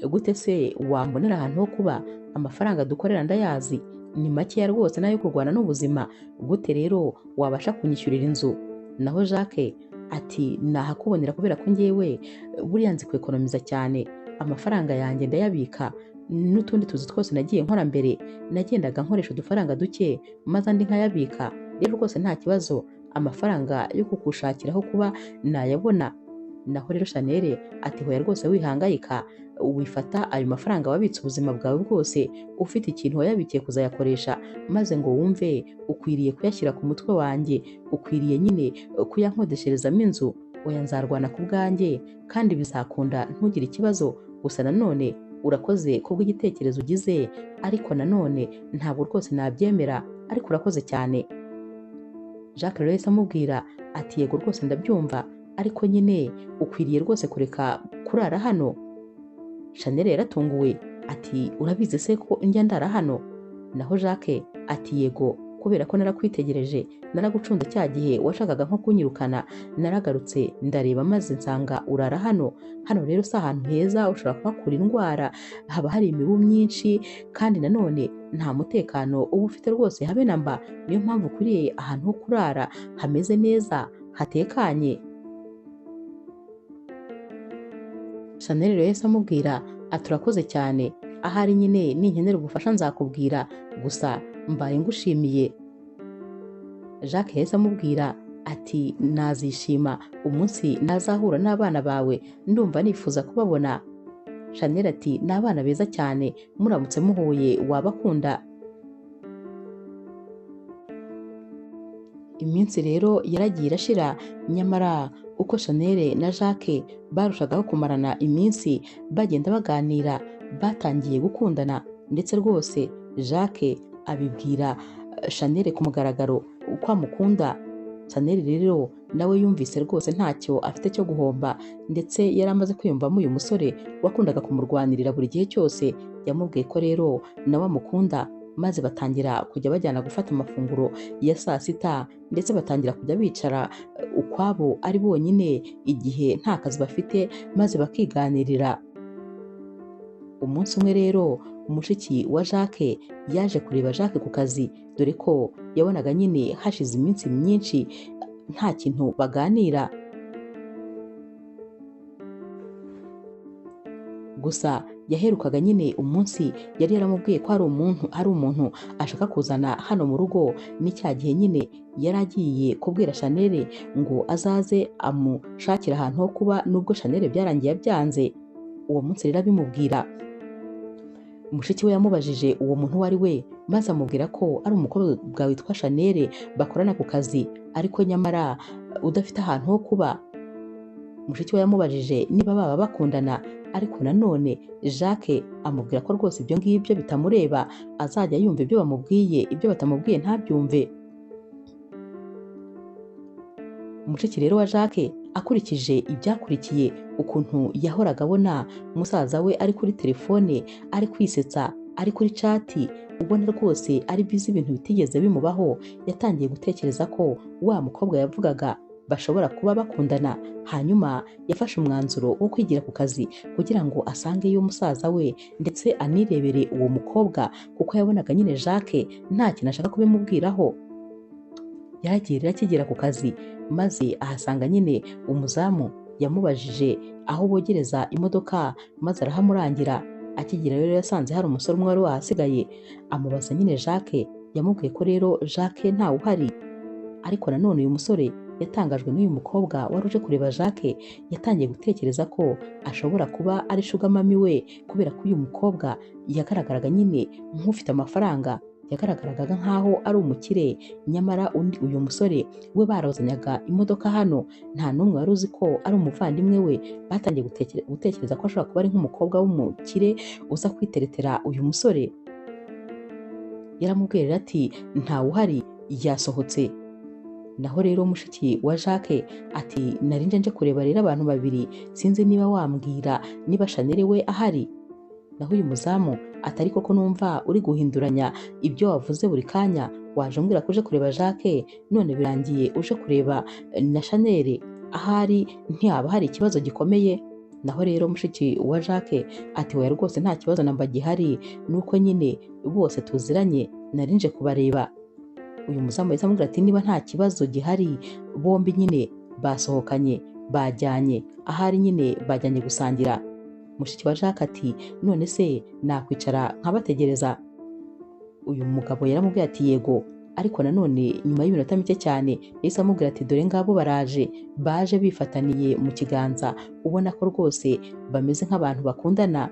S1: gute se wambonera ahantu ho kuba? Amafaranga dukorera ndayazi ni makeya rwose nayo kurwana n'ubuzima, gute rero wabasha kunyishyurira inzu? Naho Jacques ati nahakubonera kubera ko ngewe buriya nzi kwekonomiza cyane, amafaranga yanjye ndayabika, n'utundi tuzi twose nagiye nkora mbere nagendaga nkoresha udufaranga duke maze andi nkayabika. Rero rwose nta kibazo, amafaranga yo kukushakira aho kuba nayabona? Naho rero Chanel ati hoya rwose wihangayika, wifata ayo mafaranga wabitse ubuzima bwawe bwose, ufite ikintu wayabikiye kuzayakoresha, maze ngo wumve ukwiriye kuyashyira ku mutwe wanjye, ukwiriye nyine kuyankodesherezamo inzu. Oya, nzarwana ku bwanjye kandi bizakunda, ntugire ikibazo. Gusa nanone urakoze kubw'igitekerezo ugize, ariko nanone ntabwo rwose nabyemera, ariko urakoze cyane. Jacques rero yahise amubwira ati yego rwose ndabyumva, ariko nyine ukwiriye rwose kureka kurara hano. Chanel yaratunguwe ati urabizi se ko njya ndara hano? Naho Jacques ati yego, kubera ko narakwitegereje, naragucunze cya gihe washakaga nko kunyirukana, naragarutse ndareba maze nsanga urara hano. Hano rero si ahantu heza, ushobora kuhakura indwara, haba hari imibu myinshi, kandi nanone nta mutekano uba ufite rwose habe na mba. Niyo mpamvu ukwiriye ahantu ho kurara hameze neza, hatekanye. Chanel rero yahise amubwira ati urakoze cyane, ahari nyine ninkenera ubufasha nzakubwira, gusa mbaye ngushimiye. Jacques yahise amubwira ati nazishima umunsi nazahura n'abana bawe, ndumva nifuza kubabona. Chanel ati ni abana beza cyane, muramutse muhuye wabakunda. Iminsi rero yaragiye irashira, nyamara uko Chanel na Jacques barushagaho kumarana iminsi bagenda baganira, batangiye gukundana, ndetse rwose Jacques abibwira Chanel ku mugaragaro uko amukunda. Chanel rero nawe yumvise rwose ntacyo afite cyo guhomba, ndetse yari amaze kwiyumvamo uyu musore wakundaga kumurwanirira buri gihe cyose. Yamubwiye ko rero nawe amukunda, maze batangira kujya bajyana gufata amafunguro ya saa sita, ndetse batangira kujya bicara ukwabo ari bonyine igihe nta kazi bafite, maze bakiganirira. Umunsi umwe rero umushiki wa Jacques yaje kureba Jacques ku kazi, dore ko yabonaga nyine hashize iminsi myinshi nta kintu baganira. Gusa yaherukaga nyine umunsi yari yaramubwiye ko hari umuntu ashaka kuzana hano mu rugo, ni cya gihe nyine yari agiye kubwira Chanel ngo azaze amushakira ahantu ho kuba, nubwo Chanel byarangiye byanze. Uwo munsi rero abimubwira, mushiki we yamubajije uwo muntu uwo ari we, maze amubwira ko ari umukobwa witwa Chanel bakorana ku kazi, ariko nyamara udafite ahantu ho kuba. Mushiki we yamubajije niba baba bakundana, ariko nanone Jacques amubwira ko rwose ibyo ngibyo bitamureba, azajya yumva ibyo bamubwiye, ibyo batamubwiye ntabyumve. Umushiki rero wa Jacques akurikije ibyakurikiye, ukuntu yahoraga abona musaza we ari kuri telefone, ari kwisetsa, ari kuri chat, ubona rwose ari bizi ibintu bitigeze bimubaho, yatangiye gutekereza ko wa mukobwa yavugaga bashobora kuba bakundana. Hanyuma yafashe umwanzuro wo kwigira ku kazi kugira ngo asangeyo musaza we, ndetse anirebere uwo mukobwa, kuko yabonaga nyine Jacques nta kintu ashaka kubimubwiraho. Yaragiye rero akigera ku kazi, maze ahasanga nyine umuzamu yamubajije aho bogereza imodoka, maze arahamurangira. Akigera rero yasanze hari umusore umwe wari wahasigaye, amubaza nyine Jacques. Yamubwiye ko rero Jacques ntawe uhari, ariko nanone uyu musore yatangajwe n'uyu mukobwa wari uje kureba Jacques, yatangiye gutekereza ko ashobora kuba ari sugar mami we, kubera ko uyu mukobwa yagaragaraga nyine nk'ufite amafaranga, yagaragaraga nk'aho ari umukire, nyamara uyu musore we barazanyaga imodoka hano, nta n'umwe wari uzi ko ari umuvandimwe we. Batangiye gutekereza ko ashobora kuba ari nk'umukobwa w'umukire uza kwiteretera uyu musore. Yaramubwira ati ntawe uhari, yasohotse. Naho rero mushiki wa Jacques ati nari nje kureba rero abantu babiri, sinzi niba wambwira niba Chanel we ahari. Naho uyu muzamu atari koko numva uri guhinduranya ibyo wavuze buri kanya, waje umbwira ko uje kureba Jacques, none birangiye uje kureba na Chanel, ahari ntihaba hari ikibazo gikomeye. Naho rero mushiki wa Jacques ati oya rwose nta kibazo namba gihari, nuko nyine bose tuziranye nari nje kubareba. Uyu muzamu yahise amubwira ati niba nta kibazo gihari, bombi nyine basohokanye, bajyanye, ahari nyine bajyanye gusangira. Mushiki wa Jacques ati none se nakwicara nkabategereza? Uyu mugabo yaramubwiye ati yego, ariko nanone nyuma y'iminota mike cyane yahise amubwira ati dore ngabo baraje, baje bifataniye mu kiganza, ubona ko rwose bameze nk'abantu bakundana.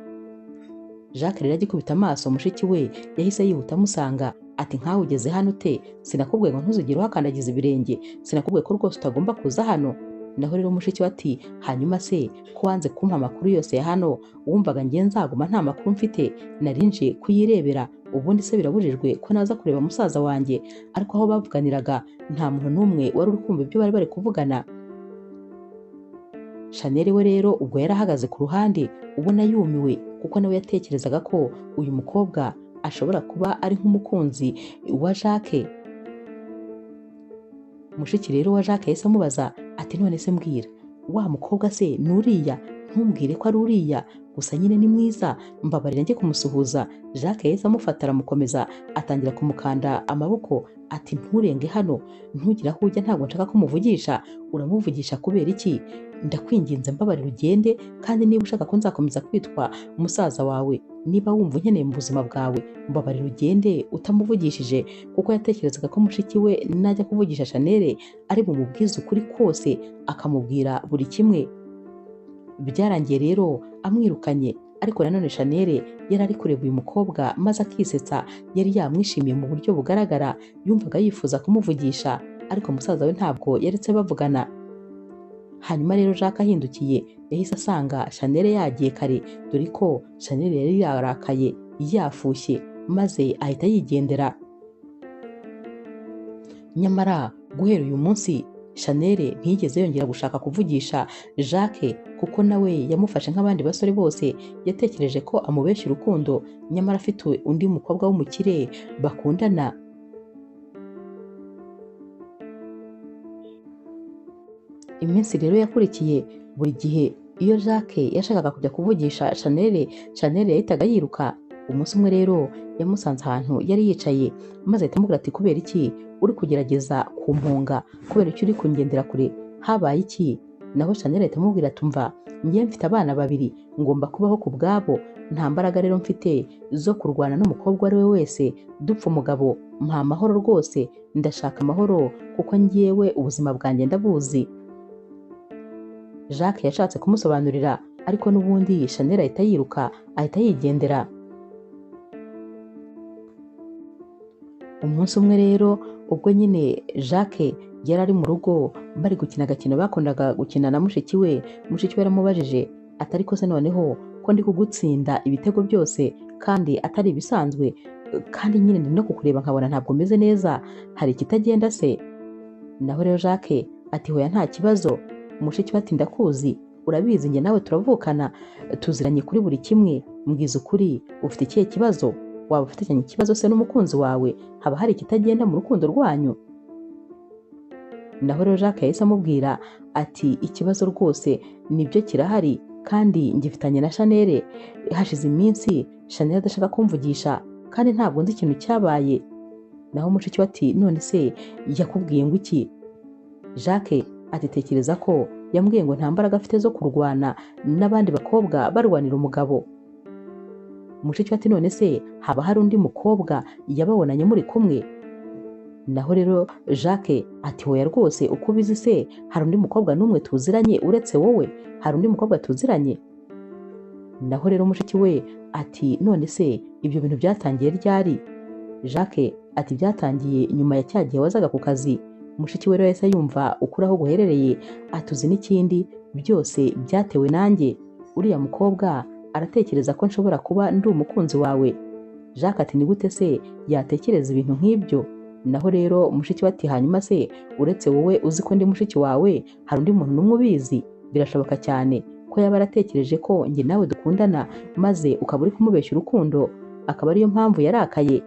S1: Jacques rero agikubita amaso mushiki we yahise yihuta amusanga ati nkawe ugeze hano ute? Sinakubwiye ngo ntuzigere uhakandagiza ibirenge? Sinakubwiye ko rwose utagomba kuza hano? Naho rero mushiki we ati hanyuma se ko wanze kumpa amakuru yose ya hano, wumvaga ngiye nzaguma nta makuru mfite? Nari nje kuyirebera, ubundi se birabujijwe ko naza kureba musaza wanjye? Ariko aho bavuganiraga nta muntu n'umwe wari uri kumva ibyo bari kuvugana. Chanel we rero ubwo yari ahagaze ku ruhande ubona yumiwe, kuko nawe yatekerezaga ko uyu mukobwa ashobora kuba ari nk'umukunzi wa Jacques. Mushiki rero wa Jacques yahise amubaza ati none se mbwira, wa mukobwa se nuriya? Ntumbwire ko ari uriya, gusa nyine ni mwiza, mbabarira njye kumusuhuza. Jacques yahise amufata aramukomeza, atangira kumukanda amaboko ati nturenge hano, ntugire aho ujya, ntabwo nshaka kumuvugisha. Uramuvugisha kubera iki? Ndakwinginze mbabarira ugende, kandi niba ushaka ko nzakomeza kwitwa musaza wawe, niba wumva unkeneye mu buzima bwawe, mbabarira ugende utamuvugishije. Kuko yatekerezaga ko mushiki we najya kuvugisha Chanel ari bumubwize ukuri kose, akamubwira buri kimwe. Byarangiye rero amwirukanye, ariko nanone Chanel yari ari kureba uyu mukobwa maze akisetsa, yari yamwishimiye mu buryo bugaragara, yumvaga yifuza kumuvugisha, ariko musaza we ntabwo yaretse bavugana. Hanyuma rero Jacques ahindukiye yahise asanga Chanel yagiye kare, dore ko Chanel yari yarakaye yafushye, maze ahita yigendera. Nyamara guhera uyu munsi Chanel ntiyigeze yongera gushaka kuvugisha Jacques, kuko nawe yamufashe nk'abandi basore bose. Yatekereje ko amubeshya urukundo, nyamara afite undi mukobwa w'umukire bakundana. Iminsi rero yakurikiye, buri gihe iyo Jacques yashakaga kujya kuvugisha Chanel, Chanel yahitaga yiruka. Umunsi umwe rero yamusanze ahantu yari yicaye, maze ahita amubwira ati kubera iki uri kugerageza kumpunga? Kubera iki uri kungendera kure? Habaye iki? Naho Chanel ahita amubwira ati umva, njye mfite abana babiri, ngomba kubaho ku bwabo, nta mbaraga rero mfite zo kurwana n'umukobwa ari we wese dupfa umugabo. Mpa amahoro rwose, ndashaka amahoro, kuko njyewe ubuzima bwanjye ndabuzi. Jacques yashatse kumusobanurira, ariko n'ubundi Chanel ahita yiruka, ahita yigendera. Umunsi umwe rero ubwo nyine Jacques yari ari mu rugo bari gukina agakino bakundaga gukina na mushiki we, mushiki we yaramubajije ati ariko se noneho ko ndi kugutsinda ibitego byose kandi atari ibisanzwe, kandi nyine ndi no kukureba nkabona ntabwo meze neza, hari ikitagenda se? Naho rero Jacques ati hoya nta kibazo. Mushiki we ati ndakuzi, urabizi njye nawe turavukana, tuziranye kuri buri kimwe, mbwiza ukuri, ufite ikihe kibazo? Waba ufitanye ikibazo se n'umukunzi wawe? Haba hari ikitagenda mu rukundo rwanyu? Naho rero Jacques yahise amubwira ati ikibazo rwose nibyo kirahari, kandi ngifitanye na Chanel. Hashize iminsi Chanel adashaka kumvugisha, kandi ntabwo nzi ikintu cyabaye. Naho mushiki we ati none se yakubwiye ngo iki? Jacques ati tekereza ko yambwiye ngo nta mbaraga afite zo kurwana n'abandi bakobwa barwanira umugabo. Mushiki we ati none se haba hari undi mukobwa yababonanye muri kumwe? Naho rero Jacques ati hoya rwose, uko ubizi se hari undi mukobwa n'umwe tuziranye uretse wowe? Hari undi mukobwa tuziranye? Naho rero mushiki we ati none se ibyo bintu byatangiye ryari? Jacques ati byatangiye nyuma ya cya gihe wazaga ku kazi. Mushiki we rero yahise yumva ukuri aho guherereye, atuzi n'ikindi, byose byatewe nanjye. Uriya mukobwa aratekereza ko nshobora kuba ndi umukunzi wawe. Jacques ati ni gute se yatekereza ibintu nk'ibyo? Naho rero mushiki we ati hanyuma se uretse wowe uzi ko ndi mushiki wawe, hari undi muntu n'umwe ubizi? Birashoboka cyane ko yaba aratekereje ko njye nawe dukundana, maze ukaba uri kumubeshya urukundo, akaba ariyo mpamvu yarakaye.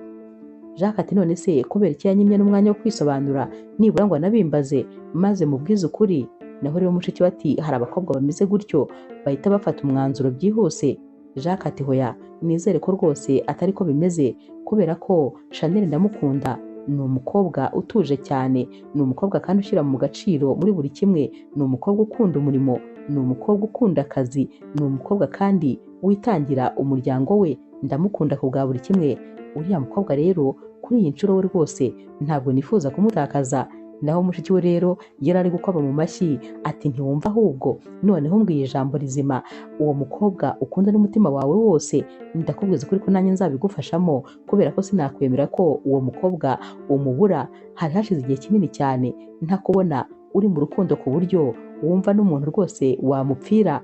S1: Jacques ati none se kubera iki yanyimye n'umwanya wo kwisobanura, nibura ngo anabimbaze maze mubwize ukuri? Naho rero mushiki we ati hari abakobwa bameze gutyo, bahita bafata umwanzuro byihuse. Jacques ati hoya, nizere ko rwose atari ko bimeze, kubera ko Chanel ndamukunda, ni umukobwa utuje cyane, ni umukobwa kandi ushyira mu gaciro muri buri kimwe, ni umukobwa ukunda umurimo, ni umukobwa ukunda akazi, ni umukobwa kandi witangira umuryango we, ndamukunda ku bwa buri kimwe. Uriya mukobwa rero kuri iyi nshuro we rwose ntabwo nifuza kumutakaza. Naho mushiki we rero yari ari gukwaba mu mashyi ati ntiwumva ahubwo noneho mbwiye ijambo rizima, uwo mukobwa ukunda n'umutima wawe wose ndakubwiza ukuri ko nanjye nzabigufashamo, kubera ko sinakwemera ko uwo mukobwa umubura. Hari hashize igihe kinini cyane ntakubona uri mu rukundo ku buryo wumva n'umuntu rwose wamupfira.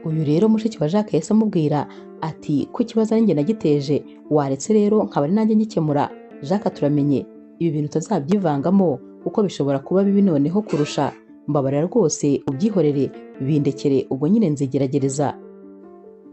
S1: Uyu rero mushiki wa Jacques yahise amubwira ati ko ikibazo ari njye nagiteje, waretse rero nkaba ari nanjye ngikemura. Jacques turamenye ibi bintu utazabyivangamo kuko bishobora kuba bibi noneho kurusha, mbabarira rwose ubyihorere bindekere, ubwo nyine nzigeragereza.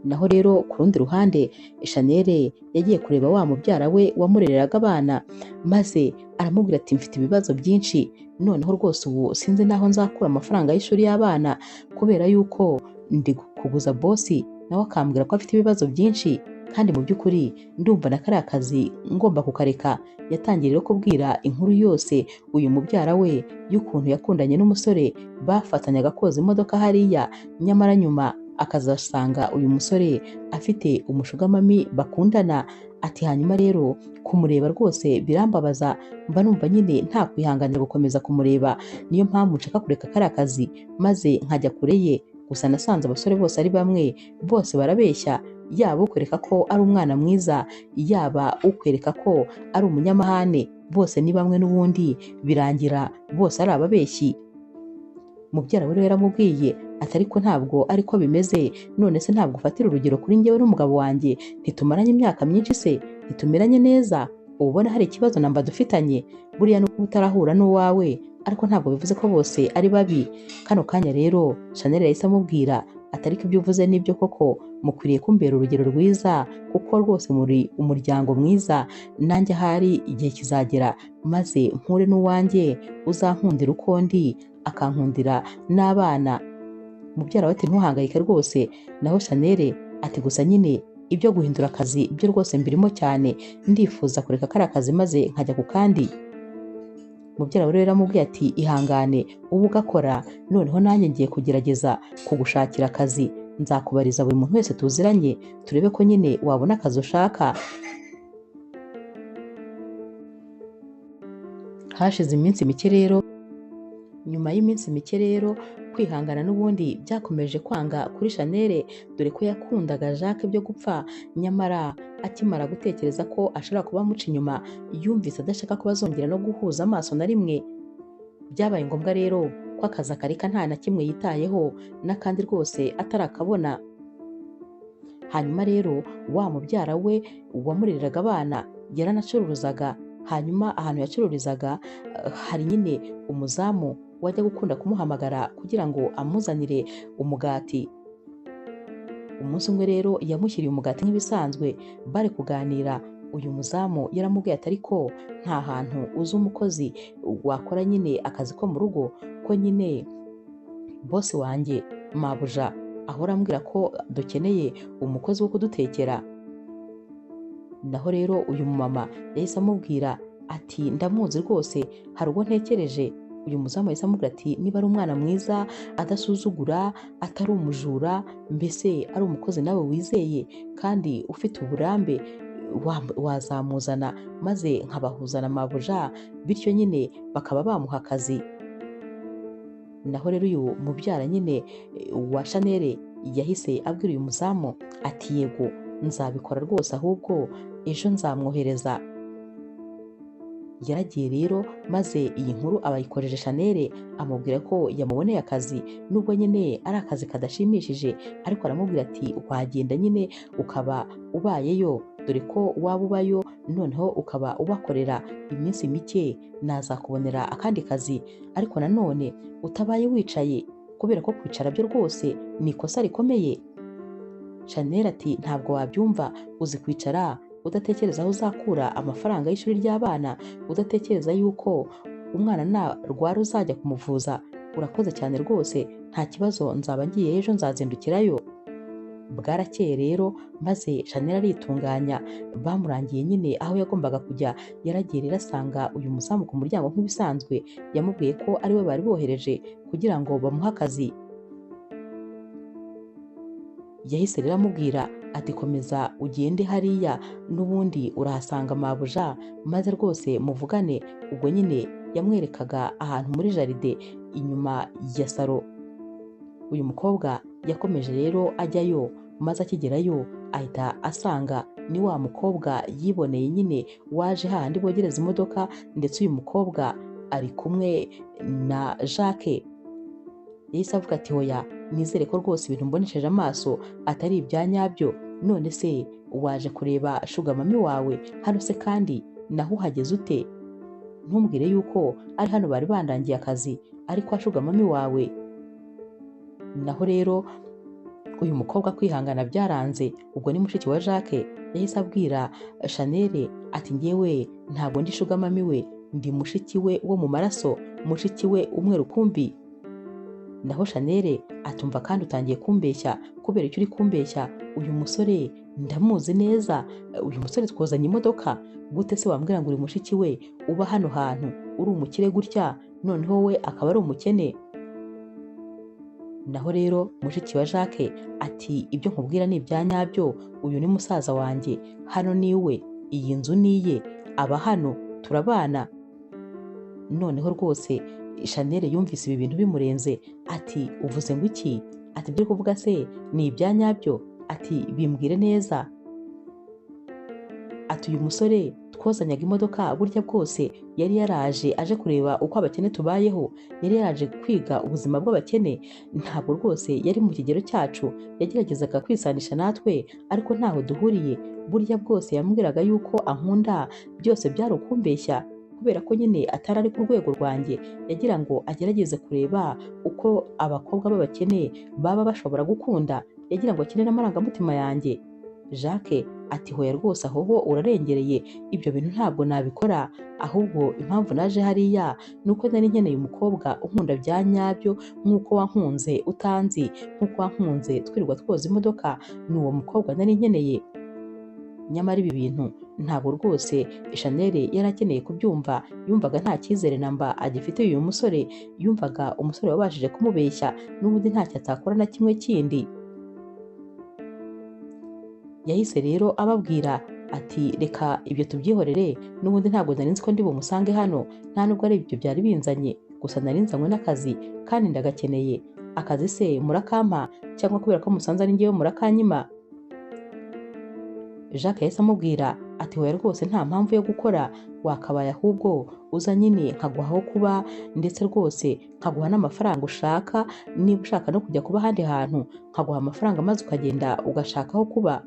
S1: Naho rero ku rundi ruhande Chanel yagiye kureba wa mubyara we wamurereraga abana, maze aramubwira ati mfite ibibazo byinshi, noneho rwose ubu sinzi naho nzakura amafaranga y'ishuri y'abana, kubera yuko ndi kuguza bosi nawe akambwira ko afite ibibazo byinshi, kandi mu by'ukuri ndumva na kariya kazi ngomba kukareka. Yatangiye rero kubwira inkuru yose uyu mubyara we y'ukuntu yakundanye n'umusore bafatanyaga koza imodoka hariya, nyamara nyuma akazasanga uyu musore afite umushugamami bakundana. Ati hanyuma rero kumureba rwose birambabaza, mba numva nyine nta kwihanganira gukomeza kumureba, niyo mpamvu nshaka kureka kariya kazi maze nkajya kure ye. Gusa nasanze abasore bose ari bamwe, bose barabeshya, yaba ukwereka ko ari umwana mwiza, yaba ukwereka ko ari umunyamahane, bose ni bamwe n'ubundi birangira bose ari ababeshyi. Mubyara we rero yaramubwiye ati ariko ntabwo ariko bimeze, none se ntabwo ufatira urugero kuri njyewe n'umugabo wanjye, ntitumaranye imyaka myinshi se, ntitumeranye neza, ubona hari ikibazo namba dufitanye? Buriya nuko utarahura n'uwawe, ariko ntabwo bivuze ko bose ari babi. Kano kanya rero Chanel yahise amubwira ati ariko ibyo uvuze nibyo koko, mukwiriye kumbera urugero rwiza kuko rwose muri umuryango mwiza, nanjye ahari igihe kizagera maze mpure n'uwanjye uzankundira uko ndi, akankundira n'abana. Mubyara we ati ntuhangayike rwose. Naho Chanel ati gusa nyine ibyo guhindura akazi byo rwose mbirimo cyane, ndifuza kureka kariya kazi maze nkajya ku kandi. Mubyara we rero yaramubwiye ati ihangane ubu ugakora, noneho nanjye ngiye kugerageza kugushakira akazi, nzakubariza buri muntu wese tuziranye turebe ko nyine wabona akazi ushaka. Hashize iminsi mike rero, nyuma y'iminsi mike rero kwihangana n'ubundi byakomeje kwanga kuri Chanel, dore ko yakundaga Jacques byo gupfa, nyamara akimara gutekereza ko ashobora kuba amuca inyuma, yumvise adashaka ko bazongera no guhuza amaso na rimwe. Byabaye ngombwa rero ko akazi akareka nta na kimwe yitayeho, n'akandi rwose atarakabona. Hanyuma rero wa mubyara we wamureraga abana yaranacuruzaga, hanyuma ahantu yacururizaga hari nyine umuzamu wajya gukunda kumuhamagara kugira ngo amuzanire umugati. Umunsi umwe rero yamushyiriye umugati nk'ibisanzwe, bari kuganira. Uyu muzamu yaramubwiye ati ariko nta hantu uzi umukozi wakora nyine akazi ko mu rugo, ko nyine bosi wanjye mabuja ahora ambwira ko dukeneye umukozi wo kudutekera. Naho rero uyu mumama yahise amubwira ati ndamuzi rwose, hari ubwo ntekereje. Uyu muzamu yahise amubwira ati niba ari umwana mwiza, adasuzugura, atari umujura, mbese ari umukozi nawe wizeye kandi ufite uburambe, wazamuzana maze nkabahuzana mabuja, bityo nyine bakaba bamuha akazi. Naho rero uyu mubyara nyine wa Chanel yahise abwira uyu muzamu ati yego nzabikora rwose, ahubwo ejo nzamwohereza. Yaragiye rero maze iyi nkuru abayikoreje Chanel, amubwira ko yamuboneye akazi, nubwo nyine ari akazi kadashimishije, ariko aramubwira ati wagenda nyine ukaba ubayeyo, dore ko waba ubayo noneho ukaba ubakorera iminsi mike, nazakubonera akandi kazi, ariko nanone utabaye wicaye, kubera ko kwicara byo rwose ni ikosa rikomeye. Chanel ati ntabwo wabyumva, uzi kwicara udatekereza aho uzakura amafaranga y'ishuri ry'abana, udatekereza yuko umwana narwara uzajya kumuvuza. Urakoze cyane rwose, nta kibazo, nzaba ngiye ejo, nzazindukirayo. Bwarakeye rero maze Chanel aritunganya, bamurangiye nyine aho yagombaga kujya. Yaragiye rero asanga uyu muzamu ku muryango nk'ibisanzwe, yamubwiye ko ari we bari bohereje kugira ngo bamuhe akazi. Yahise rero amubwira ati komeza ugende hariya n'ubundi urahasanga mabuja maze rwose muvugane. Ubwo nyine yamwerekaga ahantu muri jaride inyuma ya salo. Uyu mukobwa yakomeje rero ajyayo, maze akigerayo ahita asanga ni wa mukobwa yiboneye nyine waje hahandi bogereza imodoka, ndetse uyu mukobwa ari kumwe na Jacques. Yahise avuga ati hoya, nizere ko rwose ibintu mbonesheje amaso atari ibya nyabyo. None se waje kureba shuga mami wawe hano se, kandi naho uhageze ute? Ntumbwire yuko ari hano bari bandangiye akazi, ariko shuga mami wawe. Naho rero uyu mukobwa kwihangana byaranze. Ubwo ni mushiki wa Jacques yahise abwira Chanel ati ngewe ntabwo ndi shuga mami we, ndi mushiki we wo mu maraso, mushiki we umwe rukumbi. Naho Chanel atumva kandi utangiye kumbeshya. Kubera icyo uri kumbeshya? Uyu musore ndamuzi neza, uyu musore twozanye imodoka. Gute se wambwira ngo uri mushiki we uba hano hantu uri umukire gutya, noneho we akaba ari umukene? Naho rero mushiki wa Jacques ati ibyo nkubwira ni ibya nyabyo, uyu ni musaza wanjye, hano niwe, iyi nzu niye, aba hano, turabana. Noneho rwose Chanel yumvise ibi bintu bimurenze, ati uvuze ngo iki? Ati ibyo kuvuga se ni ibya nyabyo? Ati bimbwire neza. Ati uyu musore twozanyaga imodoka burya bwose yari yaraje aje kureba uko abakene tubayeho, yari yaraje kwiga ubuzima bw'abakene. Ntabwo rwose yari mu kigero cyacu, yageragezaga kwisanisha natwe ariko ntaho duhuriye. Burya bwose yambwiraga yuko ankunda, byose byari ukumbeshya, kubera ko nyine atari ari ku rwego rwanjye. Yagira ngo agerageze kureba uko abakobwa b'abakene baba bashobora gukunda, yagira ngo akine n'amarangamutima yanjye. Jacques ati hoya rwose aho urarengereye, ibyo bintu ntabwo nabikora. Ahubwo impamvu naje hariya nuko nari nkeneye umukobwa unkunda bya nyabyo, nk'uko wankunze utanzi, nk'uko wankunze twirirwa twoza imodoka, ni uwo mukobwa nari nkeneye. Nyamara ibi bintu ntabwo rwose Chanel yari akeneye kubyumva. Yumvaga nta cyizere namba agifite uyu musore, yumvaga umusore wabashije kumubeshya n'ubundi ntacyo atakora na kimwe kindi. Yahise rero ababwira ati reka ibyo tubyihorere, n'ubundi ntabwo nari nzi ko ndi bumusange hano, nta nubwo ari ibyo byari binzanye, gusa nari nzanywe n'akazi kandi ndagakeneye. Akazi se murakampa cyangwa kubera ko musanze ari ngewe murakanyima? Jacques yahise amubwira ati hoya rwose nta mpamvu yo gukora, wakabaye ahubwo uza nyine nkaguha aho kuba, ndetse rwose nkaguha n'amafaranga ushaka. Niba ushaka no kujya kuba ahandi hantu nkaguha amafaranga maze ukagenda ugashaka aho kuba.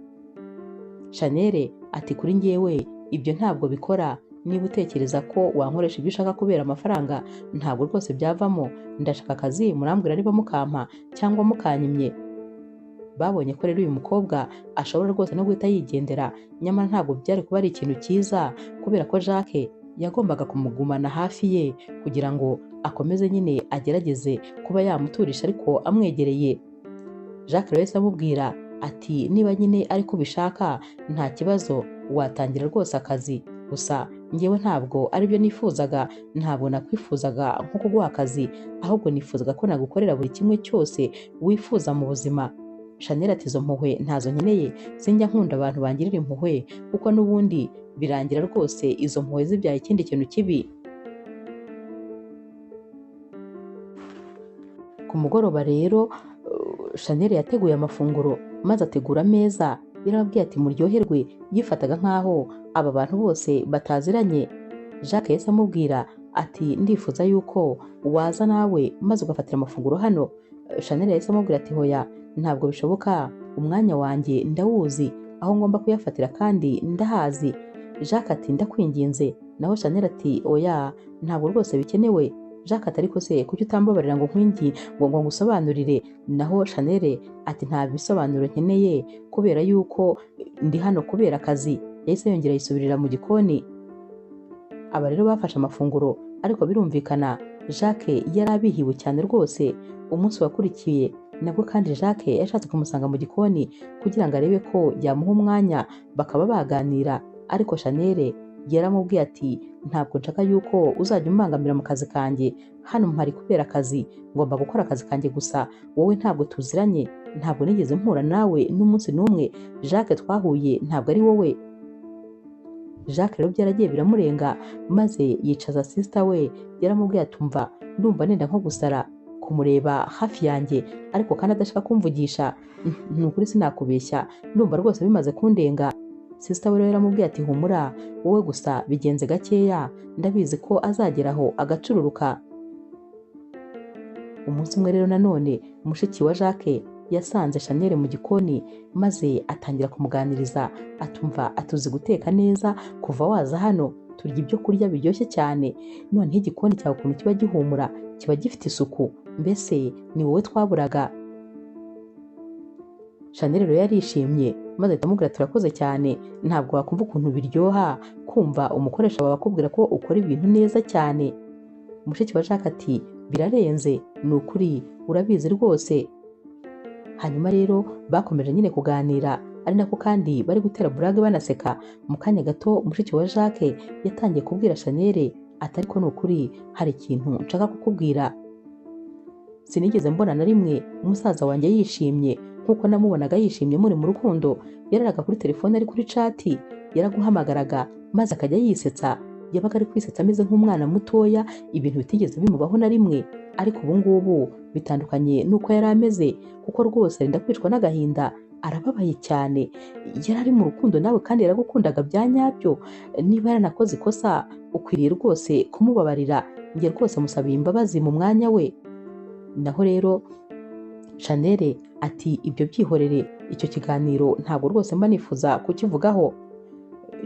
S1: Chanel ati kuri ngewe ibyo ntabwo bikora. Niba utekereza ko wankoresha ibyo ushaka kubera amafaranga, ntabwo rwose byavamo. Ndashaka akazi, murambwira niba mukampa cyangwa mukanyimye. Babonye ko rero uyu mukobwa ashobora rwose no guhita yigendera, nyamara ntabwo byari kuba ari ikintu cyiza, kubera ko Jacques yagombaga kumugumana hafi ye kugira ngo akomeze nyine agerageze kuba yamuturisha ariko amwegereye. Jacques rero yahise amubwira ati niba nyine ariko ubishaka nta kibazo, watangira rwose akazi. Gusa ngewe ntabwo aribyo nifuzaga, ntabwo nakwifuzaga nko kuguha akazi, ahubwo nifuzaga ko nagukorera buri kimwe cyose wifuza mu buzima. Chanel ati izo mpuhwe ntazo nkeneye, sinjya nkunda abantu bangirira impuhwe, kuko n'ubundi birangira rwose izo mpuhwe zibyaye ikindi kintu kibi. Ku mugoroba rero Chanel yateguye amafunguro maze ategura ameza, yarababwiye ati muryoherwe. Yifataga nk'aho aba bantu bose bataziranye. Jacques yahise amubwira ati ndifuza yuko waza nawe maze ugafatira amafunguro hano. Chanel yahise amubwira ati hoya ntabwo bishoboka, umwanya wanjye ndawuzi, aho ngomba kuyafatira kandi ndahazi. Jacques ati ndakwinginze. Naho Chanel ati oya ntabwo rwose bikenewe. Jacques ati ariko se kuki utambabarira ngo nkwingi ngo ngusobanurire? Naho Chanel ati nta bisobanuro nkeneye kubera yuko ndi hano kubera akazi. Yahise yongera yisubirira mu gikoni. Aba rero bafashe amafunguro, ariko birumvikana Jacques yari abihiwe cyane rwose. Umunsi wakurikiye nabwo kandi Jacques yashatse kumusanga mu gikoni kugira ngo arebe ko yamuha umwanya bakaba baganira, ariko Chanel yaramubwiye ati ntabwo nshaka yuko uzajya umbangamira mu kazi kanjye, hano mpari kubera akazi, ngomba gukora akazi kanjye gusa, wowe ntabwo tuziranye. ntabwo nigeze mpura nawe n'umunsi n'umwe, Jacques twahuye ntabwo ari wowe. Jacques rero byaragiye biramurenga maze yicaza sister we, yaramubwiye atumva ndumva nenda nko gusara kumureba hafi yanjye ariko kandi adashaka kumvugisha, ni ukuri sinakubeshya ndumva rwose bimaze kundenga. Sister we rero yaramubwiye ati humura wowe gusa bigenze gakeya, ndabizi ko azageraho agacururuka. Umunsi umwe rero nanone mushiki wa Jacques yasanze Chanel mu gikoni maze atangira kumuganiriza atumva atuzi guteka neza, kuva waza hano turya ibyo kurya biryoshye cyane, noneho igikoni cyawe ukuntu kiba gihumura, kiba gifite isuku, mbese ni wowe twaburaga. Chanel rero yarishimye maze atamubwira turakoze cyane, ntabwo wakumva ukuntu biryoha kumva umukoresha wawe akubwira ko ukora ibintu neza cyane. Mushiki wa Jacques ati birarenze, ni ukuri urabizi rwose. Hanyuma rero bakomeje nyine kuganira, ari nako kandi bari gutera burage banaseka. Mu kanya gato mushiki wa Jacques yatangiye kubwira Chanel ati ariko ni ukuri hari ikintu nshaka kukubwira. Sinigeze mbona na rimwe umusaza wanjye yishimye nkuko namubonaga yishimye muri mu rukundo. Yararaga kuri telefone ari kuri chat, yaraguhamagaraga maze akajya yisetsa, yabaga ari kwisetsa ameze nk'umwana mutoya, ibintu bitigeze bimubaho na rimwe. Ariko ubu ngubu bitandukanye nuko yari ameze, kuko rwose arinda kwicwa n'agahinda, arababaye cyane. Yari ari mu rukundo nawe kandi yaragukundaga bya nyabyo, niba yaranakoze ikosa ukwiriye rwose kumubabarira, njye rwose musabiye imbabazi mu mwanya we. Naho rero Chanel ati ibyo byihorere, icyo kiganiro ntabwo rwose mba nifuza kukivugaho.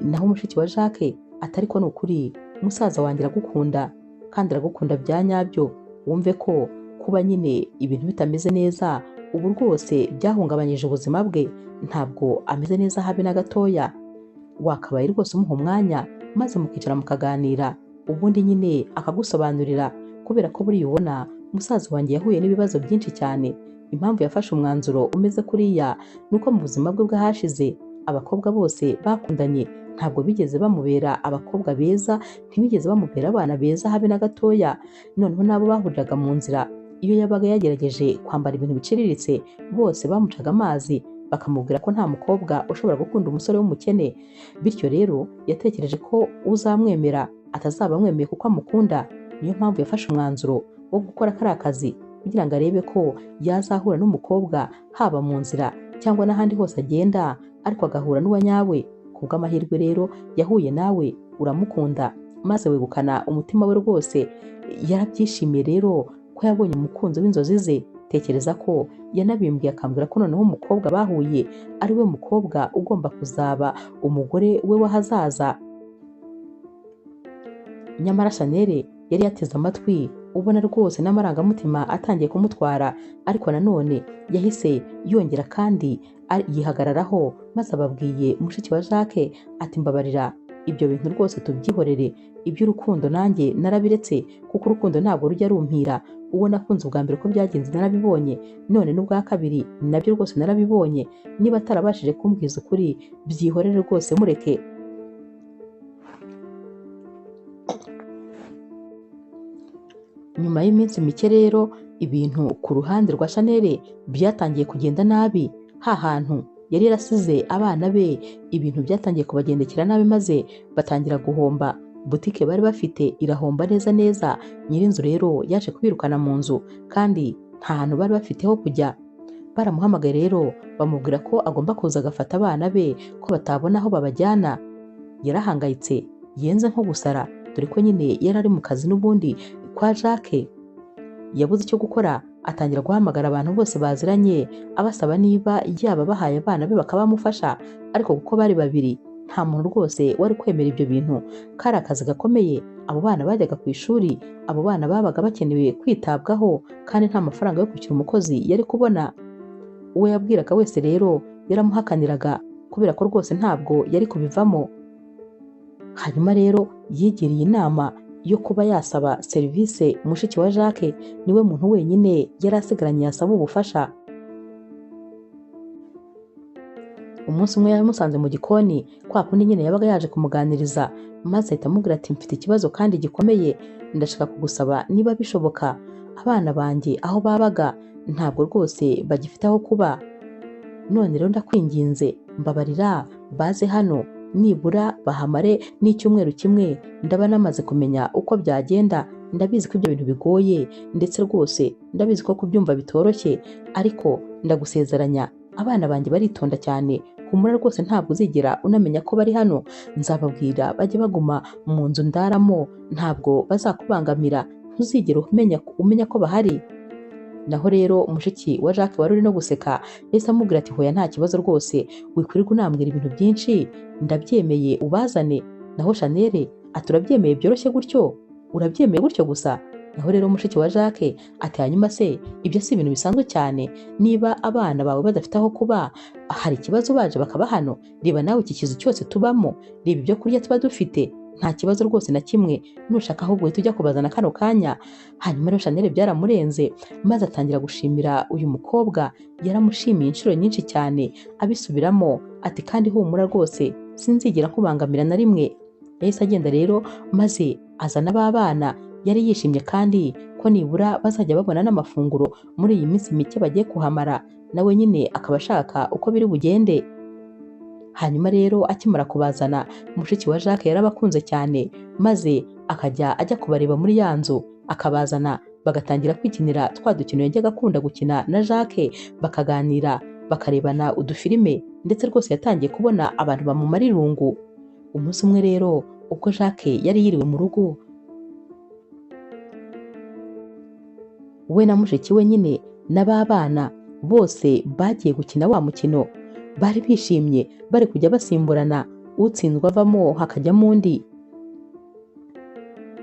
S1: Naho mushiki wa Jacques ati ariko ni ukuri musaza wanjye aragukunda kandi aragukunda bya nyabyo, wumve ko kuba nyine ibintu bitameze neza ubu rwose byahungabanyije ubuzima bwe, ntabwo ameze neza habe na gatoya. Wakabaye rwose umuha umwanya maze mukicara mukaganira, ubundi nyine akagusobanurira, kubera ko buriya ubona musaza wanjye yahuye n'ibibazo byinshi cyane. Impamvu yafashe umwanzuro umeze kuriya nuko mu buzima bwe bwahashize abakobwa bose bakundanye ntabwo bigeze bamubera abakobwa beza, ntibigeze bamubera abana beza habe na gatoya. Noneho nabo bahuriraga mu nzira, iyo yabaga yagerageje kwambara ibintu biciriritse bose bamucaga amazi, bakamubwira ko nta mukobwa ushobora gukunda umusore w'umukene. Bityo rero yatekereje ko uzamwemera atazaba amwemeye kuko amukunda. Niyo mpamvu yafashe umwanzuro wo gukora kariya kazi kugira ngo arebe ko yazahura n'umukobwa haba mu nzira cyangwa n'ahandi hose agenda, ariko agahura n'uwa nyawe. Kubw'amahirwe rero yahuye nawe, uramukunda maze wegukana umutima we rwose. Yarabyishimiye rero ko yabonye umukunzi w'inzozi ze. Tekereza ko yanabimbwiye akambwira ko noneho umukobwa bahuye ari we mukobwa ugomba kuzaba umugore we w'ahazaza. Nyamara Chanel yari yateze amatwi, ubona rwose n'amarangamutima atangiye kumutwara, ariko nanone yahise yongera kandi yihagararaho maze ababwiye mushiki wa Jacques ati mbabarira, ibyo bintu rwose tubyihorere, iby'urukundo nanjye narabiretse kuko urukundo ntabwo rujya rumpira. Uwo nakunze ubwa mbere ko byagenze narabibonye, none n'ubwa kabiri nabyo rwose narabibonye. Niba atarabashije kumbwiza ukuri byihorere rwose mureke. Nyuma y'iminsi mike rero ibintu ku ruhande rwa Chanel byatangiye kugenda nabi. Ha hantu yari yarasize abana be ibintu byatangiye kubagendekera nabi maze batangira guhomba. Butike bari bafite irahomba neza neza. Nyirinzu rero yaje kubirukana mu nzu kandi nta hantu bari bafite ho kujya. Baramuhamagaye rero bamubwira ko agomba kuza agafata abana be ko batabona aho babajyana. Yarahangayitse, yenze nko gusara, dore ko nyine yari ari mu kazi n'ubundi kwa Jacques. Yabuze icyo gukora, atangira guhamagara abantu bose baziranye abasaba niba yaba bahaye abana be bakabamufasha, ariko kuko bari babiri nta muntu rwose wari kwemera ibyo bintu. Kari akazi gakomeye, abo bana bajyaga ku ishuri, abo bana babaga bakenewe kwitabwaho kandi nta mafaranga yo kwishyura umukozi yari kubona. Uwo yabwiraga wese rero yaramuhakaniraga kubera ko rwose ntabwo yari kubivamo. Hanyuma rero yigiriye inama yo kuba yasaba serivisi mushiki wa Jacques. Niwe muntu wenyine yari asigaranye yasaba ubufasha. Umunsi umwe yamusanze mu gikoni kwa kundi nyine yabaga yaje kumuganiriza, maze ahita amubwira ati mfite ikibazo kandi gikomeye, ndashaka kugusaba niba bishoboka abana banjye aho babaga ntabwo rwose bagifite aho kuba, none rero ndakwinginze mbabarira baze hano nibura bahamare n'icyumweru kimwe, ndaba namaze kumenya uko byagenda. Ndabizi ko ibyo bintu bigoye ndetse rwose ndabizi ko kubyumva bitoroshye, ariko ndagusezeranya abana banjye baritonda cyane, humura rwose ntabwo uzigera unamenya ko bari hano, nzababwira bajye baguma mu nzu ndaramo, ntabwo bazakubangamira, ntuzigere umenya ko bahari. Naho rero mushiki wa Jacques wari uri no guseka yahise amubwira ati hoya nta kibazo rwose, wikwirirwa unambwira ibintu byinshi, ndabyemeye ubazane. Naho Chanel ati urabyemeye byoroshye gutyo, urabyemeye gutyo gusa? Naho rero mushiki wa Jacques ati hanyuma se ibyo si ibintu bisanzwe cyane, niba abana bawe badafite aho kuba, hari ikibazo baje bakaba hano? Reba nawe iki kizu cyose tubamo, reba ibyo kurya tuba dufite, nta kibazo rwose na kimwe, nushaka ahubwo uhita ujya kubazana kano kanya. Hanyuma rero Chanel byaramurenze, maze atangira gushimira uyu mukobwa, yaramushimiye inshuro nyinshi cyane abisubiramo ati kandi humura rwose sinzigera nkubangamira na rimwe. Yahise agenda rero maze azana ba bana, yari yishimye kandi ko nibura bazajya babona n'amafunguro muri iyi minsi mike bagiye kuhamara, nawe nyine akaba ashaka uko biri bugende. Hanyuma rero akimara kubazana, mushiki wa Jacques yarabakunze cyane, maze akajya ajya kubareba muri ya nzu akabazana, bagatangira kwikinira twa dukino yajyaga akunda gukina na Jacques, bakaganira bakarebana udufilime, ndetse rwose yatangiye kubona abantu bamumara irungu. Umunsi umwe rero ubwo Jacques yari yiriwe mu rugo, we na mushiki we nyine n'aba bana bose bagiye gukina wa mukino, bari bishimye bari kujya basimburana, utsinzwe avamo hakajyamo undi.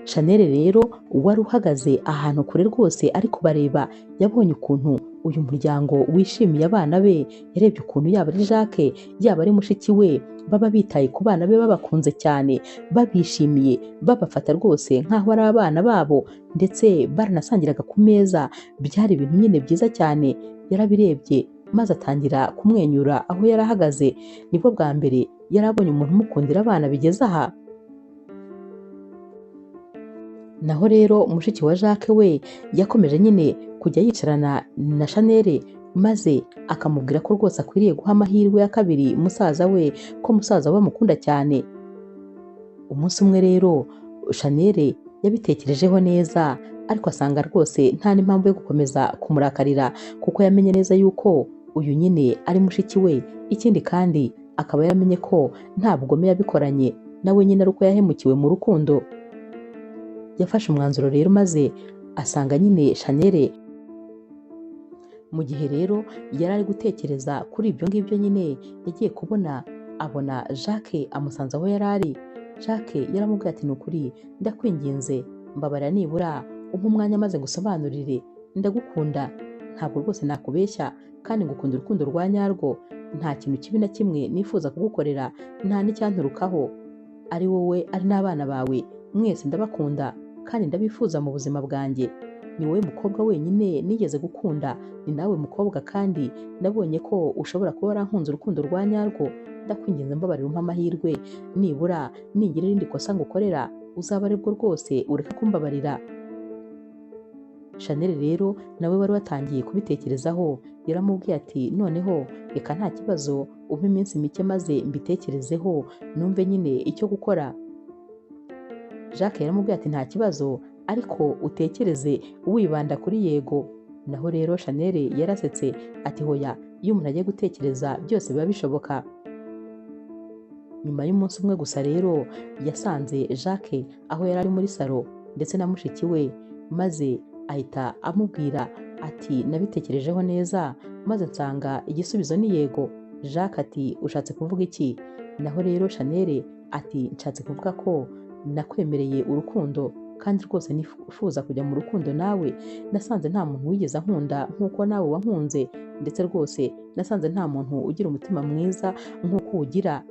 S1: Chanel rero wari uhagaze ahantu kure rwose ari kubareba, yabonye ukuntu uyu muryango wishimiye abana be, yarebye ukuntu yaba ari Jacques yaba ari mushiki we baba bitaye ku bana be, babakunze cyane, babishimiye, babafata rwose nk'aho ari abana babo, ndetse baranasangiraga ku meza. Byari ibintu nyine byiza cyane, yarabirebye maze atangira kumwenyura aho yari ahagaze. Nibwo bwa mbere yari abonye umuntu umukundira abana bigeze aha. Naho rero mushiki wa Jacques we yakomeje nyine kujya yicarana na Chanel, maze akamubwira ko rwose akwiriye guha amahirwe ya kabiri musaza we, ko musaza we amukunda cyane. Umunsi umwe rero Chanel yabitekerejeho neza, ariko asanga rwose nta n'impamvu yo gukomeza kumurakarira, kuko yamenye neza yuko uyu nyine ari mushiki we, ikindi kandi akaba yaramenye ko nta bugome yabikoranye nawe nyine ari uko yahemukiwe mu rukundo. Yafashe umwanzuro rero maze asanga nyine Chanel. Mu gihe rero yari ari gutekereza kuri ibyo ngibyo nyine yagiye kubona abona Jacques amusanze aho yari ari. Jacques yaramubwiye ati ni ukuri ndakwinginze mbabarira nibura umpa umwanya maze ngusobanurire, ndagukunda, ntabwo rwose nakubeshya, kandi ngukunda urukundo rwa nyarwo, nta kintu kibi na kimwe nifuza kugukorera, nta n'icyanturukaho, ari wowe ari n'abana bawe mwese ndabakunda kandi ndabifuza mu buzima bwanjye. Ni wowe mukobwa wenyine nigeze gukunda, ni nawe mukobwa kandi nabonye ko ushobora kuba warankunze urukundo rwa nyarwo. Ndakwinginze mbabarira umpa amahirwe, nibura ningira irindi kosa ngukorera uzaba aribwo rwose ureka kumbabarira. Chanel rero nawe wari watangiye kubitekerezaho, yaramubwiye ati noneho reka nta kibazo umpe iminsi mike maze mbitekerezeho numve nyine icyo gukora. Jacques yaramubwiye ati nta kibazo, ariko utekereze wibanda kuri yego. Naho rero Chanel yarasetse ati hoya, iyo umuntu agiye gutekereza byose biba bishoboka. Nyuma y'umunsi umwe gusa rero yasanze Jacques aho yari ari muri salo ndetse na mushiki we, maze ahita amubwira ati nabitekerejeho neza maze nsanga igisubizo ni yego. Jacques ati ushatse kuvuga iki? Naho rero Chanel ati nshatse kuvuga ko nakwemereye urukundo, kandi rwose nifuza kujya mu rukundo nawe. Nasanze nta muntu wigeze ankunda nk'uko nawe wankunze, ndetse rwose nasanze nta muntu ugira umutima mwiza nk'uko uwugira.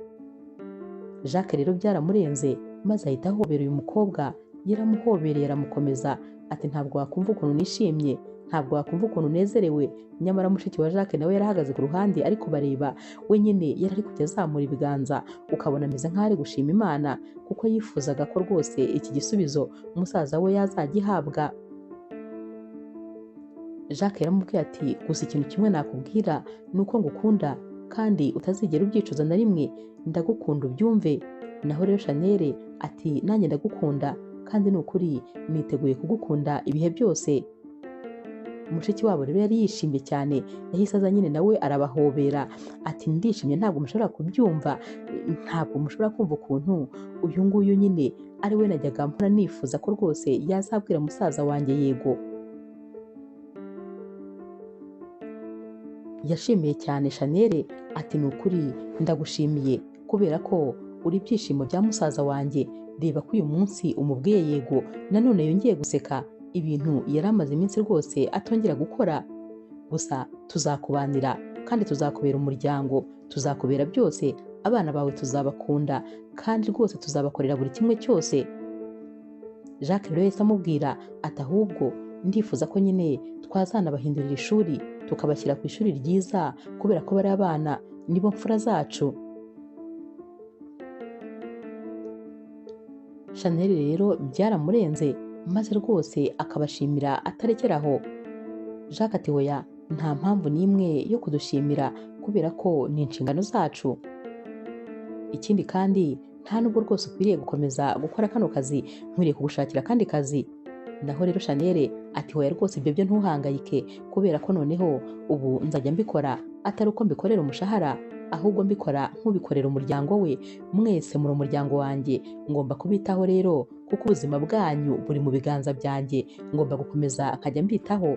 S1: Jacques rero byaramurenze maze ahita ahobera uyu mukobwa, yaramuhobereye aramukomeza ati ntabwo wakumva ukuntu nishimye, ntabwo wakumva ukuntu unezerewe. Nyamara mushiki wa Jacques nawe yarahagaze ku ruhande ari kubareba, we nyine yari ari kujya azamura ibiganza ukabona ameze nk'aho ari gushima Imana, kuko yifuzaga ko rwose iki gisubizo umusaza we yazagihabwa. Jacques yaramubwiye ati gusa ikintu kimwe nakubwira ni uko ngukunda kandi utazigera ubyicuza na rimwe, ndagukunda ubyumve. Naho rero Chanel ati nanjye ndagukunda kandi ni ukuri niteguye kugukunda ibihe byose. Mushiki wabo rero yari yishimye cyane, yahise aza nyine nawe arabahobera ati ndishimye ntabwo mushobora kubyumva, ntabwo mushobora kumva ukuntu uyu nguyu nyine ari we najyaga mpora nifuza ko rwose yazabwira musaza wanjye yego. Yashimiye cyane Chanel ati ni ukuri ndagushimiye kubera ko uri ibyishimo bya musaza wanjye, reba ko uyu munsi umubwiye yego nanone yongeye guseka, ibintu yari amaze iminsi rwose atongera gukora. Gusa tuzakubanira kandi tuzakubera umuryango, tuzakubera byose, abana bawe tuzabakunda kandi rwose tuzabakorera buri kimwe cyose. Jacques rero yahise amubwira ati ahubwo ndifuza ko nyine twazanabahindurira ishuri tukabashyira ku ishuri ryiza kubera ko bari abana nibo mfura zacu. Chanel rero byaramurenze maze rwose akabashimira atarekeraho. Jacques ati oya, nta mpamvu n'imwe yo kudushimira kubera ko ni inshingano zacu. Ikindi kandi nta nubwo rwose ukwiriye gukomeza gukora kano kazi, nkwiriye kugushakira akandi kazi. Naho rero Chanel ati hoya rwose ibyo byo ntuhangayike kubera ko noneho ubu nzajya mbikora atari uko mbikorera umushahara, ahubwo mbikora nk'ubikorera umuryango we, mwese muri umuryango wanjye, ngomba kubitaho rero kuko ubuzima bwanyu buri mu biganza byanjye, ngomba gukomeza nkajya mbitaho.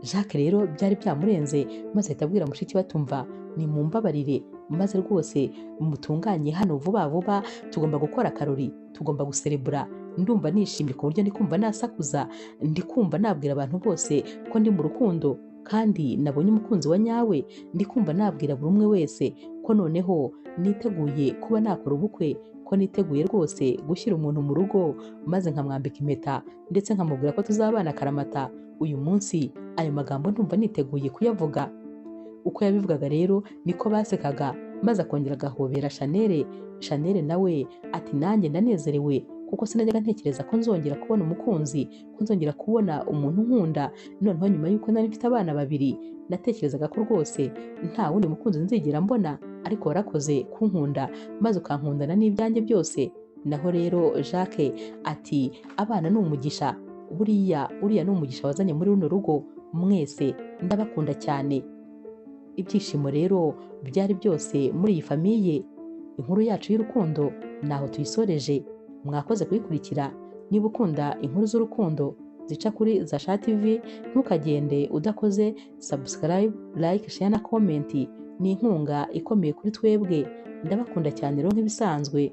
S1: Jacques rero byari byamurenze maze ahita abwira mushiki we atumva nimumbabarire maze rwose mutunganye hano vuba vuba, tugomba gukora akarori, tugomba guserebura, ndumva nishimye ku buryo ndi kumva nasakuza, ndi kumva nabwira abantu bose ko ndi mu rukundo kandi nabonye umukunzi wa nyawe, ndi kumva nabwira buri umwe wese ko noneho niteguye kuba nakora ubukwe, ko niteguye rwose gushyira umuntu mu rugo maze nkamwambika impeta ndetse nkamubwira ko tuzabana akaramata. Uyu munsi ayo magambo ndumva niteguye kuyavuga. Uko yabivugaga rero niko basekaga maze akongera agahobera Chanel. Chanel nawe ati nanjye ndanezerewe kuko sinajyaga ntekereza ko nzongera kubona umukunzi, ko nzongera kubona umuntu nkunda. Noneho nyuma y'uko nari mfite abana babiri natekerezaga ko rwose nta wundi mukunzi nzigera mbona, ariko warakoze kunkunda maze ukankundana n'ibyanjye byose. Naho rero Jacques ati abana ni umugisha, uriya ni umugisha wazanye muri runo rugo, mwese ndabakunda cyane. Ibyishimo rero byari byose muri iyi famiye. Inkuru yacu y'urukundo naho tuyisoreje. Mwakoze kuyikurikira. Niba ukunda inkuru z'urukundo zica kuri Zasha TV, ntukagende udakoze subscribe, like, share na comment. Ni inkunga ikomeye kuri twebwe. Ndabakunda cyane rero nk'ibisanzwe.